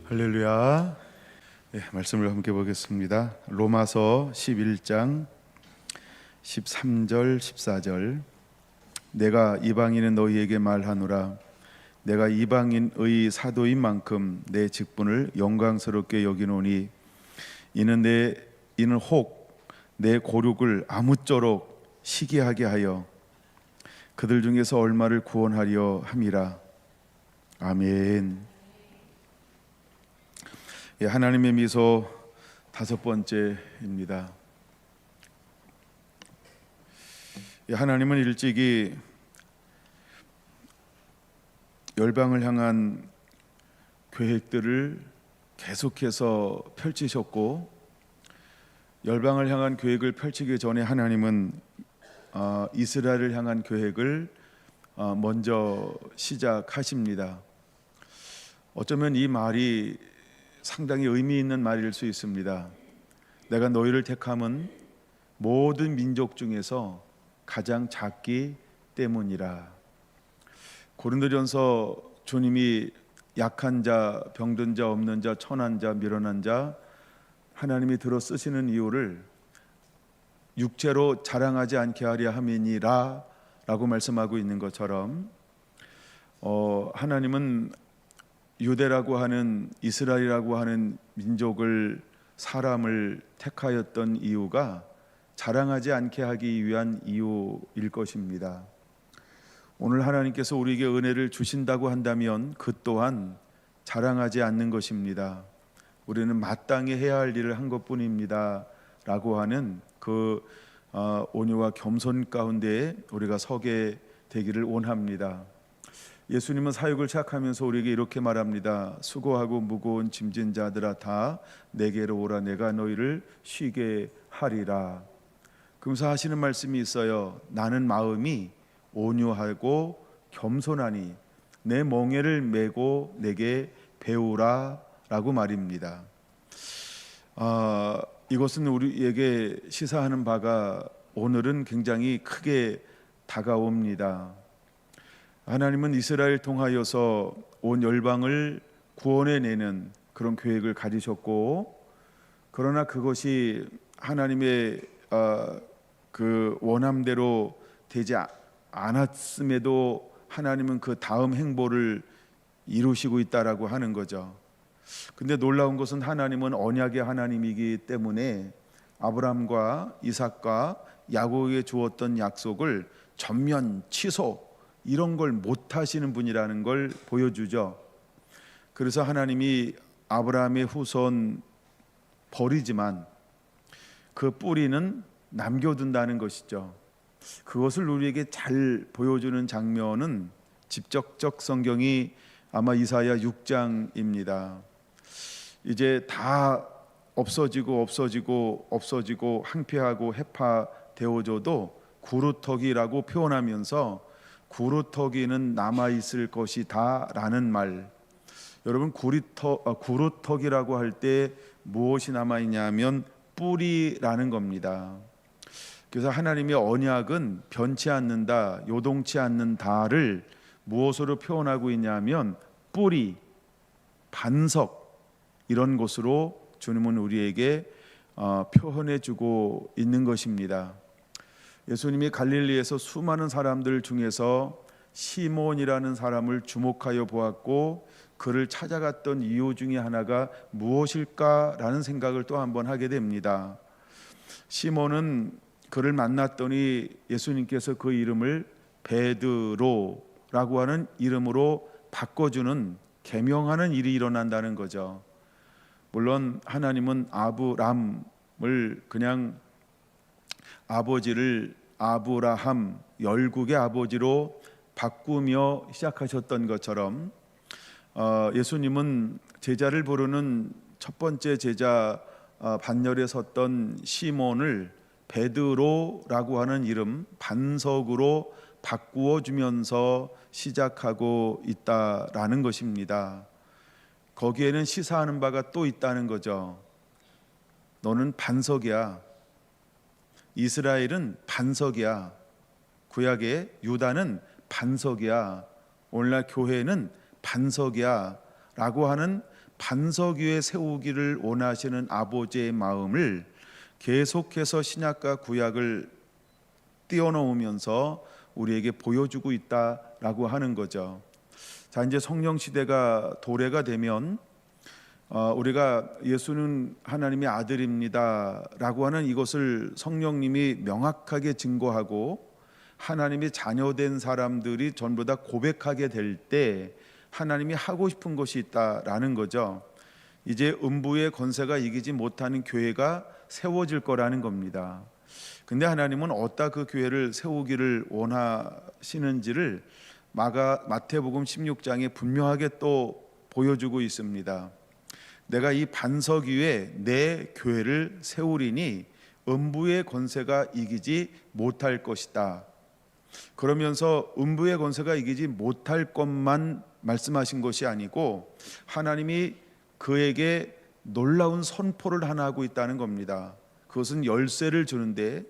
할렐루야. 말씀을 함께 보겠습니다. 로마서 11장 13절 14절. 내가 이방인은 너희에게 말하노라. 내가 이방인의 사도인 만큼 내 직분을 영광스럽게 여기노니 이는 혹 내 고륙을 아무쪼록 시기하게 하여 그들 중에서 얼마를 구원하려 함이라. 아멘. 하나님의 미소 다섯 번째입니다. 하나님은 일찍이 열방을 향한 계획들을 계속해서 펼치셨고, 열방을 향한 계획을 펼치기 전에 하나님은 이스라엘을 향한 계획을 먼저 시작하십니다. 어쩌면 이 말이 상당히 의미 있는 말일 수 있습니다. 내가 너희를 택함은 모든 민족 중에서 가장 작기 때문이라. 고린도전서 주님이 약한 자, 병든 자, 없는 자, 천한 자, 미련한 자 하나님이 들어 쓰시는 이유를 육체로 자랑하지 않게 하려 함이니라 라고 말씀하고 있는 것처럼 하나님은 유대라고 하는 이스라엘이라고 하는 민족을 사람을 택하였던 이유가 자랑하지 않게 하기 위한 이유일 것입니다. 오늘 하나님께서 우리에게 은혜를 주신다고 한다면 그 또한 자랑하지 않는 것입니다. 우리는 마땅히 해야 할 일을 한 것뿐입니다 라고 하는 그 온유와 겸손 가운데 우리가 서게 되기를 원합니다. 예수님은 사역을 시작하면서 우리에게 이렇게 말합니다. 수고하고 무거운 짐진 자들아 다 내게로 오라. 내가 너희를 쉬게 하리라. 그러면서 하시는 말씀이 있어요. 나는 마음이 온유하고 겸손하니 내 멍에를 메고 내게 배우라 라고 말입니다. 이것은 우리에게 시사하는 바가 오늘은 굉장히 크게 다가옵니다. 하나님은 이스라엘 통하여서 온 열방을 구원해내는 그런 계획을 가지셨고, 그러나 그것이 하나님의 그 원함대로 되지 않았음에도 하나님은 그 다음 행보를 이루시고 있다라고 하는 거죠. 근데 놀라운 것은 하나님은 언약의 하나님이기 때문에 아브라함과 이삭과 야곱에게 주었던 약속을 전면 취소 이런 걸 못하시는 분이라는 걸 보여주죠. 그래서 하나님이 아브라함의 후손 버리지만 그 뿌리는 남겨둔다는 것이죠. 그것을 우리에게 잘 보여주는 장면은 직접적 성경이 아마 이사야 6장입니다. 이제 다 없어지고 항폐하고 해파되어져도 구루터기라고 표현하면서 구루터기는 남아있을 것이다 라는 말. 여러분, 구루터기라고 할 때 무엇이 남아있냐면 뿌리라는 겁니다. 그래서 하나님의 언약은 변치 않는다, 요동치 않는다를 무엇으로 표현하고 있냐면 뿌리, 반석 이런 것으로 주님은 우리에게 표현해주고 있는 것입니다. 예수님이 갈릴리에서 수많은 사람들 중에서 시몬이라는 사람을 주목하여 보았고 그를 찾아갔던 이유 중에 하나가 무엇일까라는 생각을 또 한번 하게 됩니다. 시몬은 그를 만났더니 예수님께서 그 이름을 베드로라고 하는 이름으로 바꿔주는 계명하는 일이 일어난다는 거죠. 물론 하나님은 아브람을 그냥 아버지를 아브라함 열국의 아버지로 바꾸며 시작하셨던 것처럼 예수님은 제자를 부르는 첫 번째 제자 반열에 섰던 시몬을 베드로라고 하는 이름 반석으로 바꾸어 주면서 시작하고 있다라는 것입니다. 거기에는 시사하는 바가 또 있다는 거죠. 너는 반석이야. 이스라엘은 반석이야. 구약의 유다는 반석이야. 오늘날 교회는 반석이야 라고 하는 반석 위에 세우기를 원하시는 아버지의 마음을 계속해서 신약과 구약을 뛰어넘으면서 우리에게 보여주고 있다라고 하는 거죠. 자, 이제 성령 시대가 도래가 되면 우리가 예수는 하나님의 아들입니다라고 하는 이것을 성령님이 명확하게 증거하고 하나님의 자녀된 사람들이 전부 다 고백하게 될 때 하나님이 하고 싶은 것이 있다라는 거죠. 이제 음부의 권세가 이기지 못하는 교회가 세워질 거라는 겁니다. 근데 하나님은 어디다 그 교회를 세우기를 원하시는지를 마태복음 16장에 분명하게 또 보여주고 있습니다. 내가 이 반석 위에 내 교회를 세우리니 음부의 권세가 이기지 못할 것이다. 그러면서 음부의 권세가 이기지 못할 것만 말씀하신 것이 아니고 하나님이 그에게 놀라운 선포를 하나 하고 있다는 겁니다. 그것은 열쇠를 주는데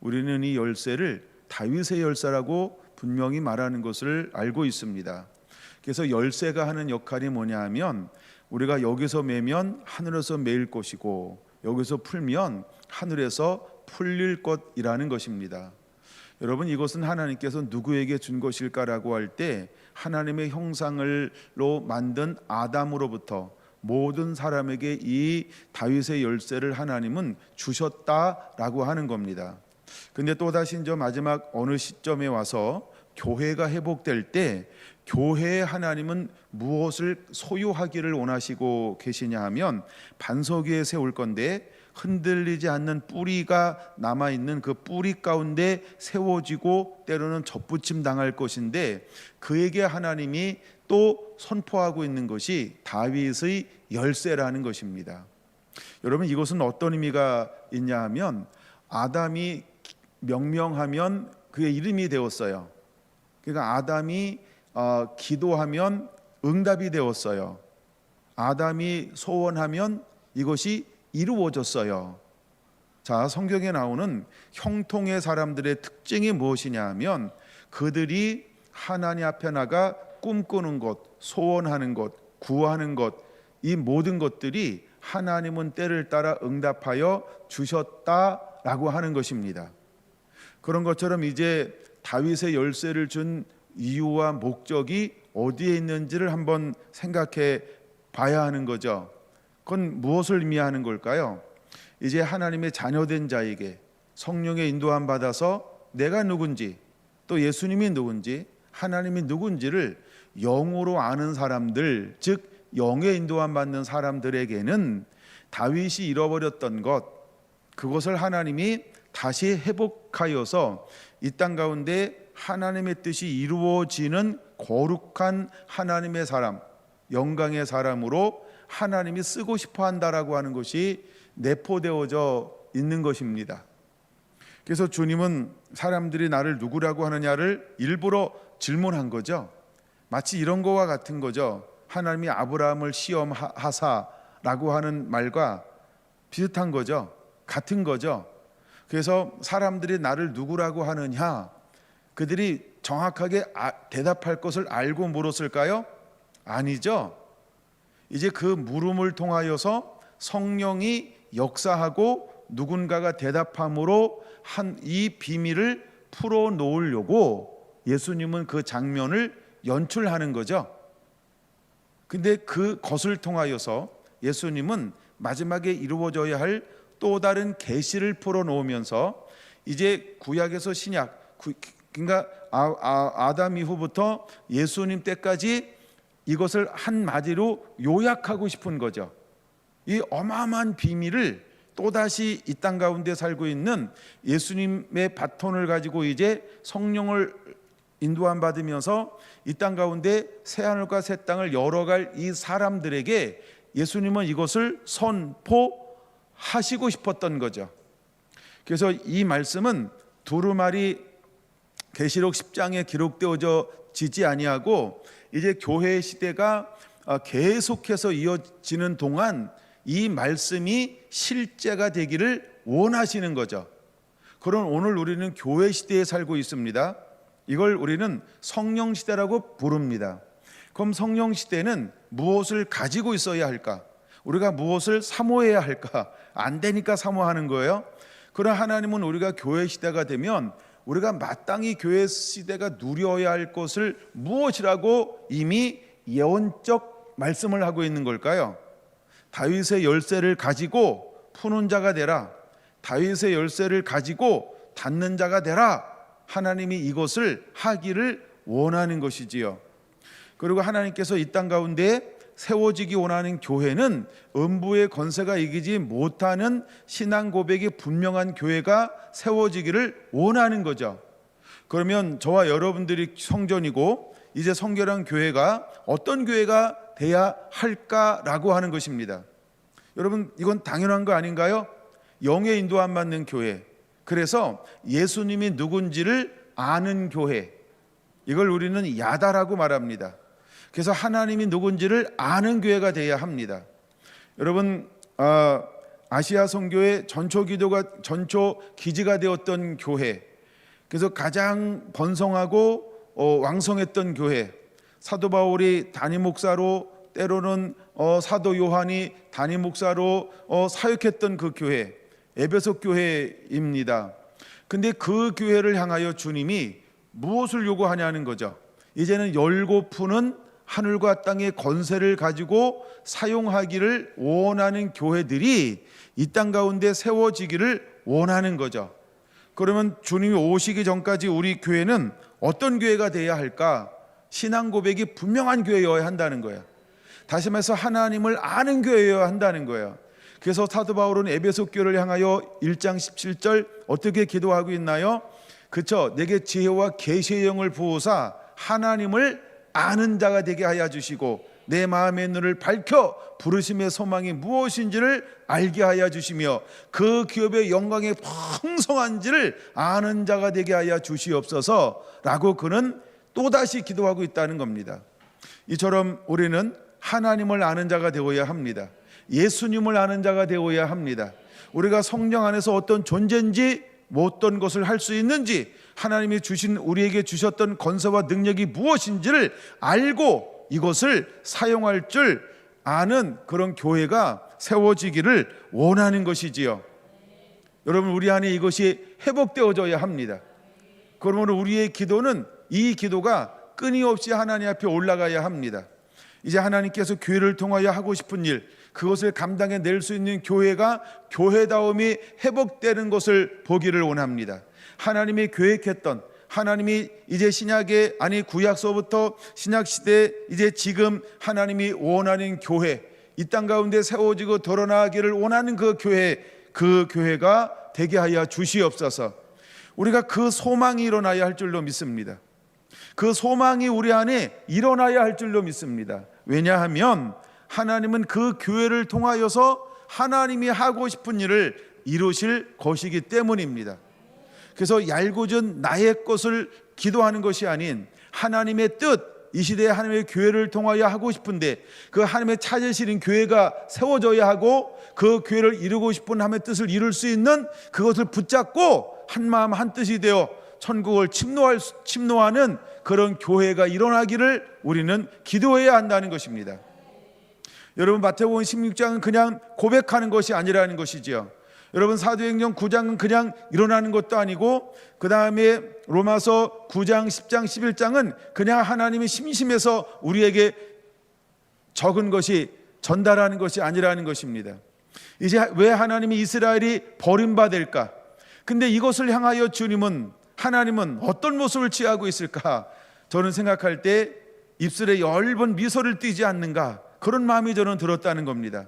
우리는 이 열쇠를 다윗의 열쇠라고 분명히 말하는 것을 알고 있습니다. 그래서 열쇠가 하는 역할이 뭐냐 하면 우리가 여기서 매면 하늘에서 매일 것이고 여기서 풀면 하늘에서 풀릴 것이라는 것입니다. 여러분, 이것은 하나님께서 누구에게 준 것일까라고 할 때 하나님의 형상으로 만든 아담으로부터 모든 사람에게 이 다윗의 열쇠를 하나님은 주셨다라고 하는 겁니다. 근데 또다시 이제 마지막 어느 시점에 와서 교회가 회복될 때 교회에 하나님은 무엇을 소유하기를 원하시고 계시냐 하면 반석 위에 세울 건데 흔들리지 않는 뿌리가 남아있는 그 뿌리 가운데 세워지고 때로는 접붙임 당할 것인데 그에게 하나님이 또 선포하고 있는 것이 다윗의 열쇠라는 것입니다. 여러분, 이것은 어떤 의미가 있냐 하면 아담이 명명하면 그의 이름이 되었어요. 그러니까 아담이 기도하면 응답이 되었어요. 아담이 소원하면 이것이 이루어졌어요. 자, 성경에 나오는 형통의 사람들의 특징이 무엇이냐 하면 그들이 하나님 앞에 나가 꿈꾸는 것, 소원하는 것, 구하는 것, 이 모든 것들이 하나님은 때를 따라 응답하여 주셨다라고 하는 것입니다. 그런 것처럼 이제 다윗의 열쇠를 준 이유와 목적이 어디에 있는지를 한번 생각해 봐야 하는 거죠. 그건 무엇을 의미하는 걸까요? 이제 하나님의 자녀된 자에게 성령의 인도함 받아서 내가 누군지 또 예수님이 누군지 하나님이 누군지를 영으로 아는 사람들, 즉 영의 인도함 받는 사람들에게는 다윗이 잃어버렸던 것, 그것을 하나님이 다시 회복하여서 이 땅 가운데 하나님의 뜻이 이루어지는 거룩한 하나님의 사람, 영광의 사람으로 하나님이 쓰고 싶어 한다라고 하는 것이 내포되어져 있는 것입니다. 그래서 주님은 사람들이 나를 누구라고 하느냐를 일부러 질문한 거죠. 마치 이런 거와 같은 거죠. 하나님이 아브라함을 시험하사라고 하는 말과 비슷한 거죠. 같은 거죠. 그래서 사람들이 나를 누구라고 하느냐, 그들이 정확하게 대답할 것을 알고 물었을까요? 아니죠. 이제 그 물음을 통하여서 성령이 역사하고 누군가가 대답함으로 한 이 비밀을 풀어놓으려고 예수님은 그 장면을 연출하는 거죠. 근데 그것을 통하여서 예수님은 마지막에 이루어져야 할 또 다른 계시를 풀어놓으면서 이제 구약에서 신약, 그러니까 아담 이후부터 예수님 때까지 이것을 한마디로 요약하고 싶은 거죠. 이 어마어마한 비밀을 또다시 이 땅 가운데 살고 있는 예수님의 바톤을 가지고 이제 성령을 인도함 받으면서 이 땅 가운데 새하늘과 새 땅을 열어갈 이 사람들에게 예수님은 이것을 선포하시고 싶었던 거죠. 그래서 이 말씀은 두루마리 계시록 10장에 기록되어지지 아니하고 이제 교회의 시대가 계속해서 이어지는 동안 이 말씀이 실제가 되기를 원하시는 거죠. 그럼 오늘 우리는 교회 시대에 살고 있습니다. 이걸 우리는 성령 시대라고 부릅니다. 그럼 성령 시대는 무엇을 가지고 있어야 할까? 우리가 무엇을 사모해야 할까? 안 되니까 사모하는 거예요. 그러나 하나님은 우리가 교회 시대가 되면 우리가 마땅히 교회 시대가 누려야 할 것을 무엇이라고 이미 예언적 말씀을 하고 있는 걸까요? 다윗의 열쇠를 가지고 푸는 자가 되라. 다윗의 열쇠를 가지고 닫는 자가 되라. 하나님이 이것을 하기를 원하는 것이지요. 그리고 하나님께서 이 땅 가운데 세워지기 원하는 교회는 음부의 권세가 이기지 못하는 신앙 고백이 분명한 교회가 세워지기를 원하는 거죠. 그러면 저와 여러분들이 성전이고 이제 성결한 교회가 어떤 교회가 돼야 할까라고 하는 것입니다. 여러분, 이건 당연한 거 아닌가요? 영의 인도 안 받는 교회, 그래서 예수님이 누군지를 아는 교회, 이걸 우리는 야다라고 말합니다. 그래서 하나님이 누군지를 아는 교회가 되어야 합니다. 여러분, 아시아 선교의 전초 기지가 되었던 교회, 그래서 가장 번성하고 왕성했던 교회, 사도 바울이 담임 목사로, 때로는 사도 요한이 담임 목사로 사역했던 그 교회, 에베소 교회입니다. 근데 그 교회를 향하여 주님이 무엇을 요구하냐는 거죠. 이제는 열고 푸는 하늘과 땅의 권세를 가지고 사용하기를 원하는 교회들이 이 땅 가운데 세워지기를 원하는 거죠. 그러면 주님이 오시기 전까지 우리 교회는 어떤 교회가 되어야 할까? 신앙 고백이 분명한 교회여야 한다는 거예요. 다시 말해서 하나님을 아는 교회여야 한다는 거예요. 그래서 사도 바울은 에베소 교회를 향하여 1장 17절 어떻게 기도하고 있나요? 그쵸? 내게 지혜와 계시의 영을 부으사 하나님을 아는 자가 되게 하여 주시고 내 마음의 눈을 밝혀 부르심의 소망이 무엇인지를 알게 하여 주시며 그 기업의 영광의 풍성한지를 아는 자가 되게 하여 주시옵소서라고 그는 또다시 기도하고 있다는 겁니다. 이처럼 우리는 하나님을 아는 자가 되어야 합니다. 예수님을 아는 자가 되어야 합니다. 우리가 성령 안에서 어떤 존재인지, 어떤 것을 할 수 있는지, 하나님이 주신 우리에게 주셨던 권세와 능력이 무엇인지를 알고 이것을 사용할 줄 아는 그런 교회가 세워지기를 원하는 것이지요. 여러분, 우리 안에 이것이 회복되어져야 합니다. 그러므로 우리의 기도는, 이 기도가 끊임없이 하나님 앞에 올라가야 합니다. 이제 하나님께서 교회를 통하여 하고 싶은 일, 그것을 감당해 낼 수 있는 교회가, 교회다움이 회복되는 것을 보기를 원합니다. 하나님이 계획했던, 하나님이 이제 구약서부터 신약시대 이제 지금 하나님이 원하는 교회, 이 땅 가운데 세워지고 드러나기를 원하는 그 교회가 되게 하여 주시옵소서. 우리가 그 소망이 일어나야 할 줄로 믿습니다. 그 소망이 우리 안에 일어나야 할 줄로 믿습니다. 왜냐하면 하나님은 그 교회를 통하여서 하나님이 하고 싶은 일을 이루실 것이기 때문입니다. 그래서 얄궂은 나의 것을 기도하는 것이 아닌 하나님의 뜻, 이 시대에 하나님의 교회를 통하여 하고 싶은데 그 하나님의 찾으시는 교회가 세워져야 하고 그 교회를 이루고 싶은 하나님의 뜻을 이룰 수 있는 그것을 붙잡고 한마음 한뜻이 되어 천국을 침노하는 그런 교회가 일어나기를 우리는 기도해야 한다는 것입니다. 여러분, 마태복음 16장은 그냥 고백하는 것이 아니라는 것이지요. 여러분, 사도행전 9장은 그냥 일어나는 것도 아니고, 그 다음에 로마서 9장, 10장, 11장은 그냥 하나님이 심심해서 우리에게 적은 것이, 전달하는 것이 아니라는 것입니다. 이제 왜 하나님이 이스라엘이 버림받을까? 근데 이것을 향하여 하나님은 어떤 모습을 취하고 있을까? 저는 생각할 때 입술에 엷은 미소를 띠지 않는가? 그런 마음이 저는 들었다는 겁니다.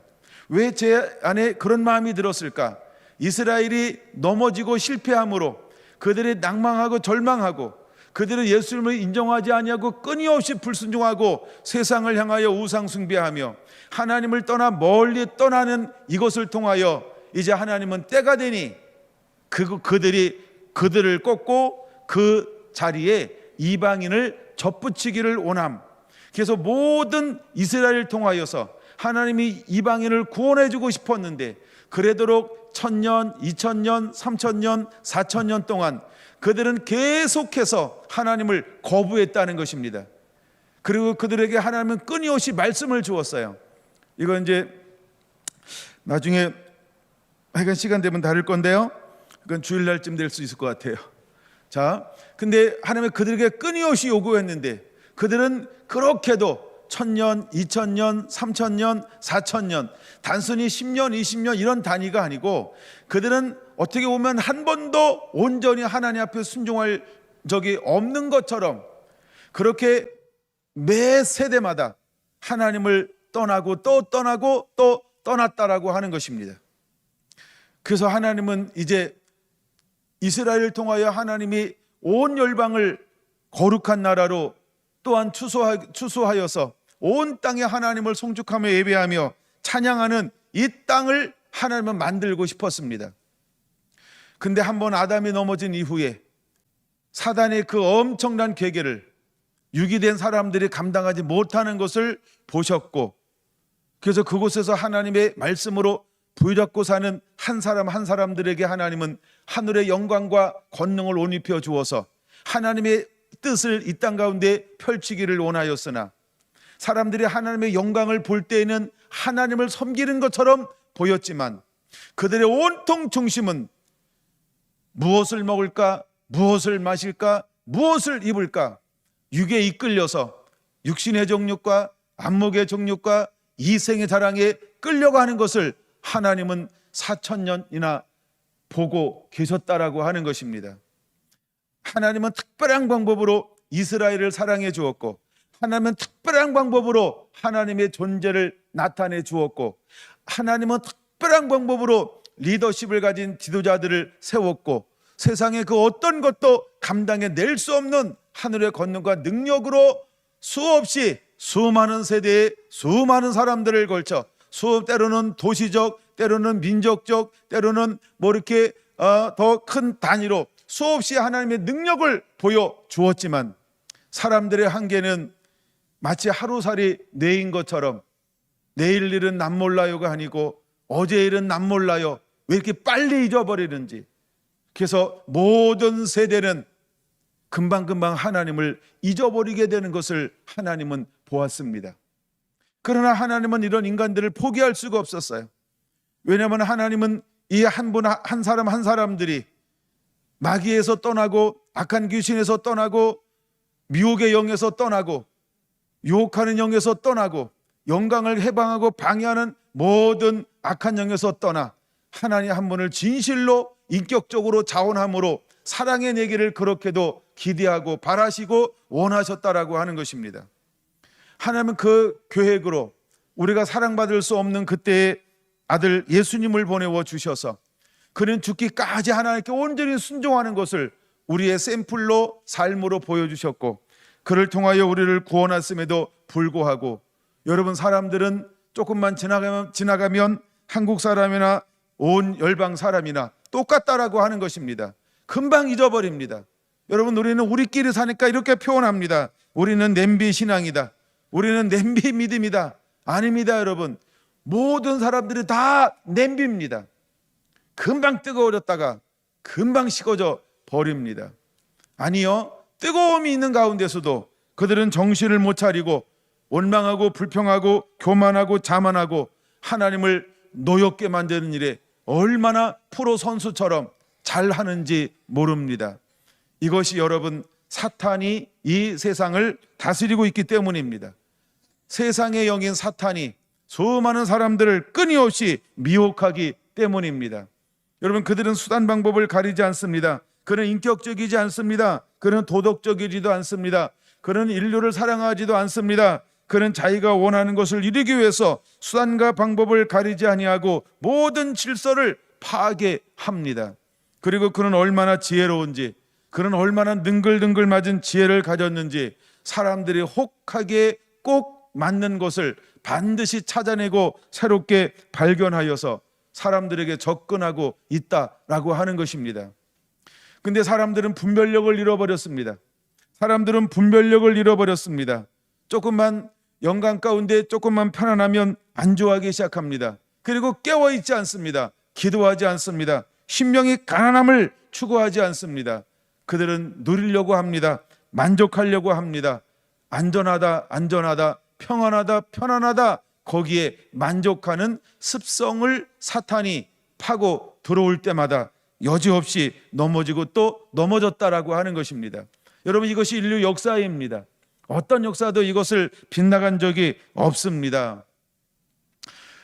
왜 제 안에 그런 마음이 들었을까? 이스라엘이 넘어지고 실패함으로 그들이 낭망하고 절망하고 그들은 예수님을 인정하지 아니하고 끊임없이 불순종하고 세상을 향하여 우상 숭배하며 하나님을 떠나 멀리 떠나는 이것을 통하여 이제 하나님은 때가 되니 그들을 꺾고 그 자리에 이방인을 접붙이기를 원함. 그래서 모든 이스라엘을 통하여서 하나님이 이방인을 구원해주고 싶었는데 그래도록 1000년, 2000년, 3000년, 4000년 동안 그들은 계속해서 하나님을 거부했다는 것입니다. 그리고 그들에게 하나님은 끊임없이 말씀을 주었어요. 이거 이제 나중에 하여간 시간 되면 다룰 건데요, 그건 주일날쯤 될 수 있을 것 같아요. 자, 근데 하나님은 그들에게 끊임없이 요구했는데 그들은 그렇게도 1000년, 2000년, 3000년, 4000년, 단순히 10년, 20년 이런 단위가 아니고 그들은 어떻게 보면 한 번도 온전히 하나님 앞에 순종할 적이 없는 것처럼 그렇게 매 세대마다 하나님을 떠나고 또 떠나고 또 떠났다라고 하는 것입니다. 그래서 하나님은 이제 이스라엘을 통하여 하나님이 온 열방을 거룩한 나라로 또한 추수하여서 온 땅에 하나님을 송축하며 예배하며 찬양하는 이 땅을 하나님은 만들고 싶었습니다. 근데 한번 아담이 넘어진 이후에 사단의 그 엄청난 계계를 유기된 사람들이 감당하지 못하는 것을 보셨고, 그래서 그곳에서 하나님의 말씀으로 부여잡고 사는 한 사람 한 사람들에게 하나님은 하늘의 영광과 권능을 옷 입혀 주어서 하나님의 뜻을 이 땅 가운데 펼치기를 원하였으나 사람들이 하나님의 영광을 볼 때에는 하나님을 섬기는 것처럼 보였지만 그들의 온통 중심은 무엇을 먹을까, 무엇을 마실까, 무엇을 입을까, 육에 이끌려서 육신의 정욕과 안목의 정욕과 이생의 자랑에 끌려가는 것을 하나님은 4000년이나 보고 계셨다라고 하는 것입니다. 하나님은 특별한 방법으로 이스라엘을 사랑해 주었고, 하나님은 특별한 방법으로 하나님의 존재를 나타내 주었고, 하나님은 특별한 방법으로 리더십을 가진 지도자들을 세웠고, 세상의 그 어떤 것도 감당해 낼 수 없는 하늘의 권능과 능력으로 수없이 수많은 세대의 수많은 사람들을 걸쳐 때로는 도시적, 때로는 민족적, 때로는 뭐 이렇게 더 큰 단위로 수없이 하나님의 능력을 보여주었지만 사람들의 한계는 마치 하루살이 뇌인 것처럼 내일 일은 남 몰라요가 아니고 어제 일은 남 몰라요, 왜 이렇게 빨리 잊어버리는지. 그래서 모든 세대는 금방금방 하나님을 잊어버리게 되는 것을 하나님은 보았습니다. 그러나 하나님은 이런 인간들을 포기할 수가 없었어요. 왜냐하면 하나님은 이 한 사람 한 사람들이 마귀에서 떠나고 악한 귀신에서 떠나고 미혹의 영에서 떠나고 유혹하는 영에서 떠나고 영광을 해방하고 방해하는 모든 악한 영에서 떠나 하나님 한 분을 진실로 인격적으로 자원함으로 사랑의 내기를 그렇게도 기대하고 바라시고 원하셨다라고 하는 것입니다. 하나님은 그 계획으로 우리가 사랑받을 수 없는 그때의 아들 예수님을 보내어 주셔서 그는 죽기까지 하나님께 온전히 순종하는 것을 우리의 샘플로 삶으로 보여주셨고, 그를 통하여 우리를 구원하심에도 불구하고 여러분, 사람들은 조금만 지나가면 한국 사람이나 온 열방 사람이나 똑같다라고 하는 것입니다. 금방 잊어버립니다. 여러분, 우리는 우리끼리 사니까 이렇게 표현합니다. 우리는 냄비 신앙이다, 우리는 냄비 믿음이다. 아닙니다. 여러분, 모든 사람들이 다 냄비입니다. 금방 뜨거워졌다가 금방 식어져 버립니다. 아니요, 뜨거움이 있는 가운데서도 그들은 정신을 못 차리고 원망하고 불평하고 교만하고 자만하고 하나님을 노엽게 만드는 일에 얼마나 프로 선수처럼 잘하는지 모릅니다. 이것이 여러분, 사탄이 이 세상을 다스리고 있기 때문입니다. 세상의 영인 사탄이 수많은 사람들을 끊임없이 미혹하기 때문입니다. 여러분, 그들은 수단 방법을 가리지 않습니다. 그는 인격적이지 않습니다. 그는 도덕적이지도 않습니다. 그는 인류를 사랑하지도 않습니다. 그는 자기가 원하는 것을 이루기 위해서 수단과 방법을 가리지 아니하고 모든 질서를 파괴합니다. 그리고 그는 얼마나 지혜로운지, 그는 얼마나 능글능글 맞은 지혜를 가졌는지 사람들이 혹하게 꼭 맞는 것을 반드시 찾아내고 새롭게 발견하여서 사람들에게 접근하고 있다라고 하는 것입니다. 근데 사람들은 분별력을 잃어버렸습니다. 사람들은 분별력을 잃어버렸습니다. 조금만 영광 가운데 조금만 편안하면 안주하기 시작합니다. 그리고 깨어있지 않습니다. 기도하지 않습니다. 심령이 가난함을 추구하지 않습니다. 그들은 누리려고 합니다. 만족하려고 합니다. 안전하다, 안전하다, 평안하다, 편안하다, 거기에 만족하는 습성을 사탄이 파고 들어올 때마다 여지없이 넘어지고 또 넘어졌다라고 하는 것입니다. 여러분, 이것이 인류 역사입니다. 어떤 역사도 이것을 빗나간 적이 없습니다.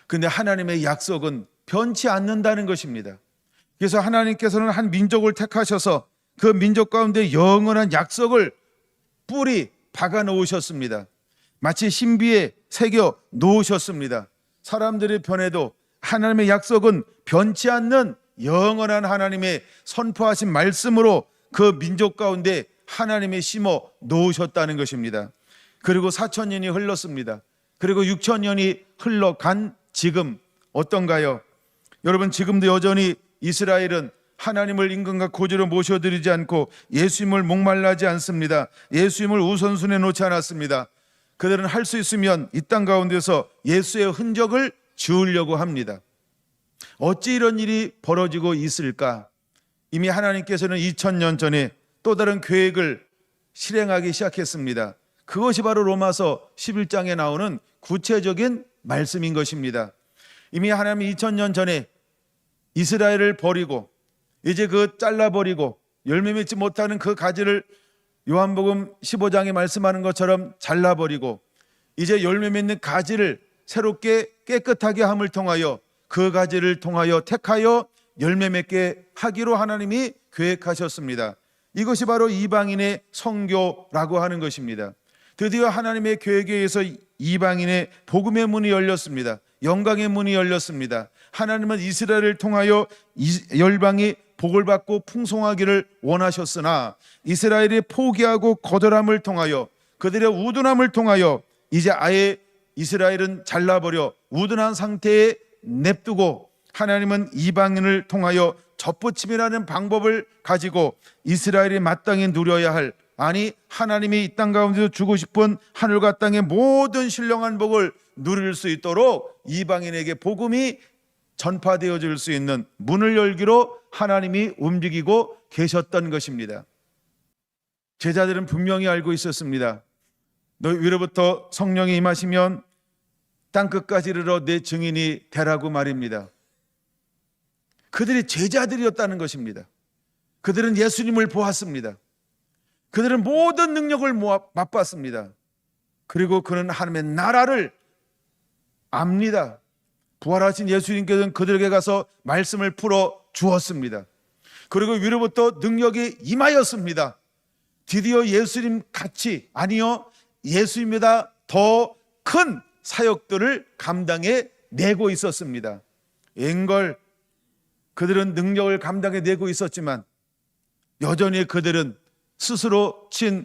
근데 하나님의 약속은 변치 않는다는 것입니다. 그래서 하나님께서는 한 민족을 택하셔서 그 민족 가운데 영원한 약속을 뿌리 박아 놓으셨습니다. 마치 신비에 새겨 놓으셨습니다. 사람들이 변해도 하나님의 약속은 변치 않는 영원한 하나님의 선포하신 말씀으로 그 민족 가운데 하나님이 심어 놓으셨다는 것입니다. 그리고 4,000년이 흘렀습니다. 그리고 6,000년이 흘러간 지금 어떤가요? 여러분, 지금도 여전히 이스라엘은 하나님을 임금과 고지로 모셔드리지 않고 예수님을 목말라하지 않습니다. 예수님을 우선순위에 놓지 않았습니다. 그들은 할 수 있으면 이 땅 가운데서 예수의 흔적을 지우려고 합니다. 어찌 이런 일이 벌어지고 있을까? 이미 하나님께서는 2000년 전에 또 다른 계획을 실행하기 시작했습니다. 그것이 바로 로마서 11장에 나오는 구체적인 말씀인 것입니다. 이미 하나님이 2000년 전에 이스라엘을 버리고 이제 그 잘라버리고 열매 맺지 못하는 그 가지를 요한복음 15장에 말씀하는 것처럼 잘라버리고 이제 열매 맺는 가지를 새롭게 깨끗하게 함을 통하여 그 가지를 통하여 택하여 열매 맺게 하기로 하나님이 계획하셨습니다. 이것이 바로 이방인의 선교라고 하는 것입니다. 드디어 하나님의 계획에 의해서 이방인의 복음의 문이 열렸습니다. 영광의 문이 열렸습니다. 하나님은 이스라엘을 통하여 열방이 복을 받고 풍성하기를 원하셨으나 이스라엘이 포기하고 거절함을 통하여 그들의 우둔함을 통하여 이제 아예 이스라엘은 잘라버려 우둔한 상태에 냅두고 하나님은 이방인을 통하여 접붙임이라는 방법을 가지고 이스라엘이 마땅히 누려야 할, 아니 하나님이 이 땅 가운데서 주고 싶은 하늘과 땅의 모든 신령한 복을 누릴 수 있도록 이방인에게 복음이 전파되어질 수 있는 문을 열기로 하나님이 움직이고 계셨던 것입니다. 제자들은 분명히 알고 있었습니다. 너 위로부터 성령이 임하시면 땅끝까지 이르러 내 증인이 되라고 말입니다. 그들이 제자들이었다는 것입니다. 그들은 예수님을 보았습니다. 그들은 모든 능력을 맛봤습니다. 그리고 그는 하나님의 나라를 압니다. 부활하신 예수님께서는 그들에게 가서 말씀을 풀어 주었습니다. 그리고 위로부터 능력이 임하였습니다. 드디어 예수님 같이, 아니요, 예수님보다 더 큰 사역들을 감당해 내고 있었습니다. 앵걸 그들은 능력을 감당해 내고 있었지만 여전히 그들은 스스로 친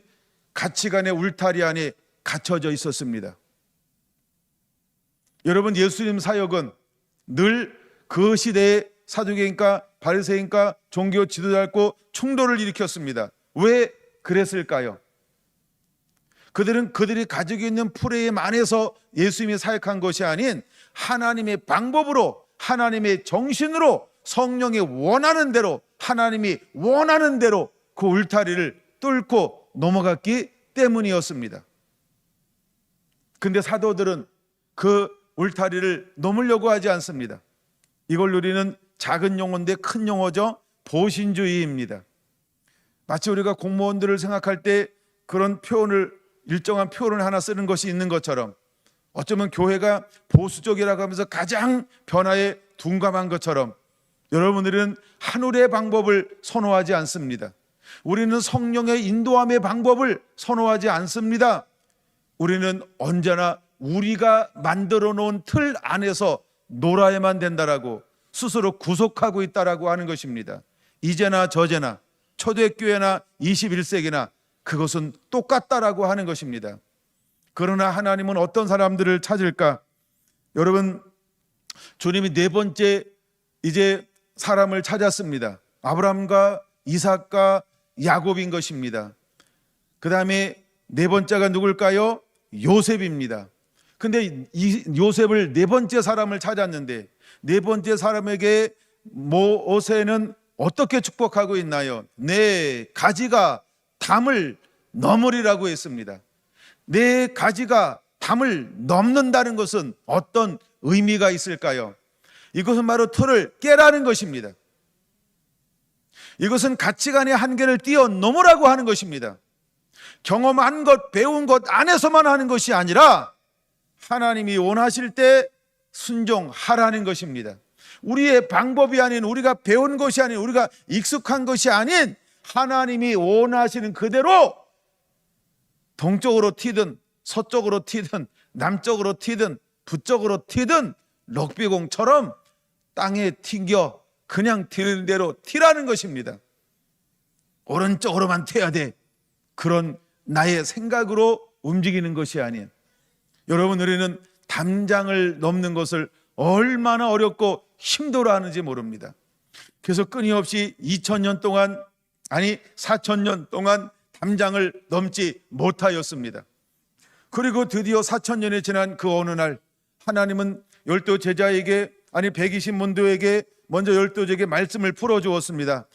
가치관의 울타리 안에 갇혀져 있었습니다. 여러분, 예수님 사역은 늘 그 시대의 사두개인과 바리새인과 종교 지도자들과 충돌을 일으켰습니다. 왜 그랬을까요? 그들은 그들이 가지고 있는 프레임 안에서 예수님이 사역한 것이 아닌 하나님의 방법으로, 하나님의 정신으로, 성령이 원하는 대로, 하나님이 원하는 대로 그 울타리를 뚫고 넘어갔기 때문이었습니다. 근데 사도들은 그 울타리를 넘으려고 하지 않습니다. 이걸 우리는 작은 용어인데 큰 용어죠. 보신주의입니다. 마치 우리가 공무원들을 생각할 때 그런 표현을, 일정한 표현을 하나 쓰는 것이 있는 것처럼, 어쩌면 교회가 보수적이라고 하면서 가장 변화에 둔감한 것처럼 여러분들은 하늘의 방법을 선호하지 않습니다. 우리는 성령의 인도함의 방법을 선호하지 않습니다. 우리는 언제나 우리가 만들어 놓은 틀 안에서 놀아야만 된다라고 스스로 구속하고 있다라고 하는 것입니다. 이제나 저제나 초대교회나 21세기나 그것은 똑같다라고 하는 것입니다. 그러나 하나님은 어떤 사람들을 찾을까? 여러분, 주님이 네 번째 이제 사람을 찾았습니다. 아브라함과 이삭과 야곱인 것입니다. 그 다음에 네 번째가 누굴까요? 요셉입니다. 근데 이 요셉을 네 번째 사람을 찾았는데 네 번째 사람에게 모세는 어떻게 축복하고 있나요? 내 가지가 담을 넘으리라고 했습니다. 네 가지가 담을 넘는다는 것은 어떤 의미가 있을까요? 이것은 바로 틀을 깨라는 것입니다. 이것은 가치관의 한계를 뛰어넘으라고 하는 것입니다. 경험한 것, 배운 것 안에서만 하는 것이 아니라 하나님이 원하실 때 순종하라는 것입니다. 우리의 방법이 아닌, 우리가 배운 것이 아닌, 우리가 익숙한 것이 아닌 하나님이 원하시는 그대로 동쪽으로 튀든 서쪽으로 튀든 남쪽으로 튀든 북쪽으로 튀든 럭비공처럼 땅에 튕겨 그냥 튀는 대로 튀라는 것입니다. 오른쪽으로만 튀어야 돼, 그런 나의 생각으로 움직이는 것이 아닌, 여러분, 우리는 담장을 넘는 것을 얼마나 어렵고 힘들어하는지 모릅니다. 그래서 끊임없이 2000년 동안, 아니 4000년 동안 담장을 넘지 못하였습니다. 그리고 드디어 4000년이 지난 그 어느 날 하나님은 12 제자에게, 아니 120문도에게 먼저 12제에게 말씀을 풀어주었습니다.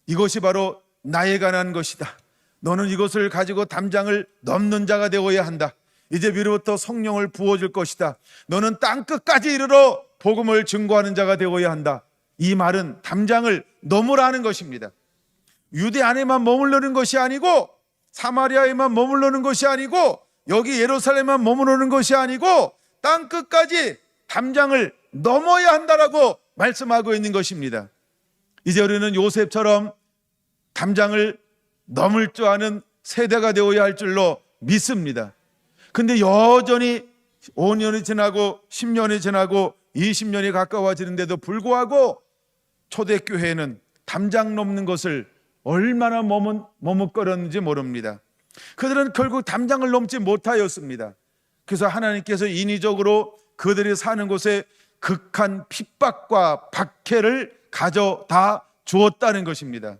이것이 바로 나에 관한 것이다. 너는 이것을 가지고 담장을 넘는 자가 되어야 한다. 이제 위로부터 성령을 부어줄 것이다. 너는 땅끝까지 이르러 복음을 증거하는 자가 되어야 한다. 이 말은 담장을 넘으라는 것입니다. 유대 안에만 머무르는 것이 아니고, 사마리아에만 머무르는 것이 아니고, 여기 예루살렘만 머무르는 것이 아니고, 땅끝까지 담장을 넘어야 한다라고 말씀하고 있는 것입니다. 이제 우리는 요셉처럼 담장을 넘을 줄 아는 세대가 되어야 할 줄로 믿습니다. 근데 여전히 5년이 지나고 10년이 지나고 20년이 가까워지는데도 불구하고 초대교회는 담장 넘는 것을 얼마나 머뭇거렸는지 모릅니다. 그들은 결국 담장을 넘지 못하였습니다. 그래서 하나님께서 인위적으로 그들이 사는 곳에 극한 핍박과 박해를 가져다 주었다는 것입니다.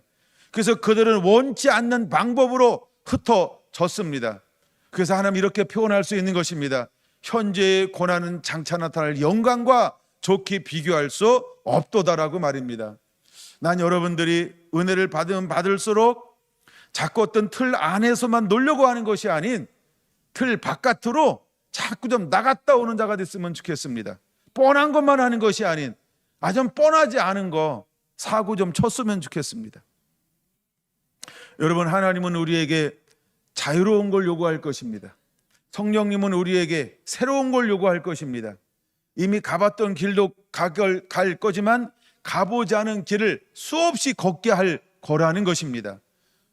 그래서 그들은 원치 않는 방법으로 흩어졌습니다. 그래서 하나님 이렇게 표현할 수 있는 것입니다. 현재의 고난은 장차 나타날 영광과 좋게 비교할 수 없도다라고 말입니다. 난 여러분들이 은혜를 받으면 받을수록 자꾸 어떤 틀 안에서만 놀려고 하는 것이 아닌 틀 바깥으로 자꾸 좀 나갔다 오는 자가 됐으면 좋겠습니다. 뻔한 것만 하는 것이 아닌 좀 뻔하지 않은 거 사고 좀 쳤으면 좋겠습니다. 여러분, 하나님은 우리에게 자유로운 걸 요구할 것입니다. 성령님은 우리에게 새로운 걸 요구할 것입니다. 이미 가봤던 길도 갈 거지만 가보지 않은 길을 수없이 걷게 할 거라는 것입니다.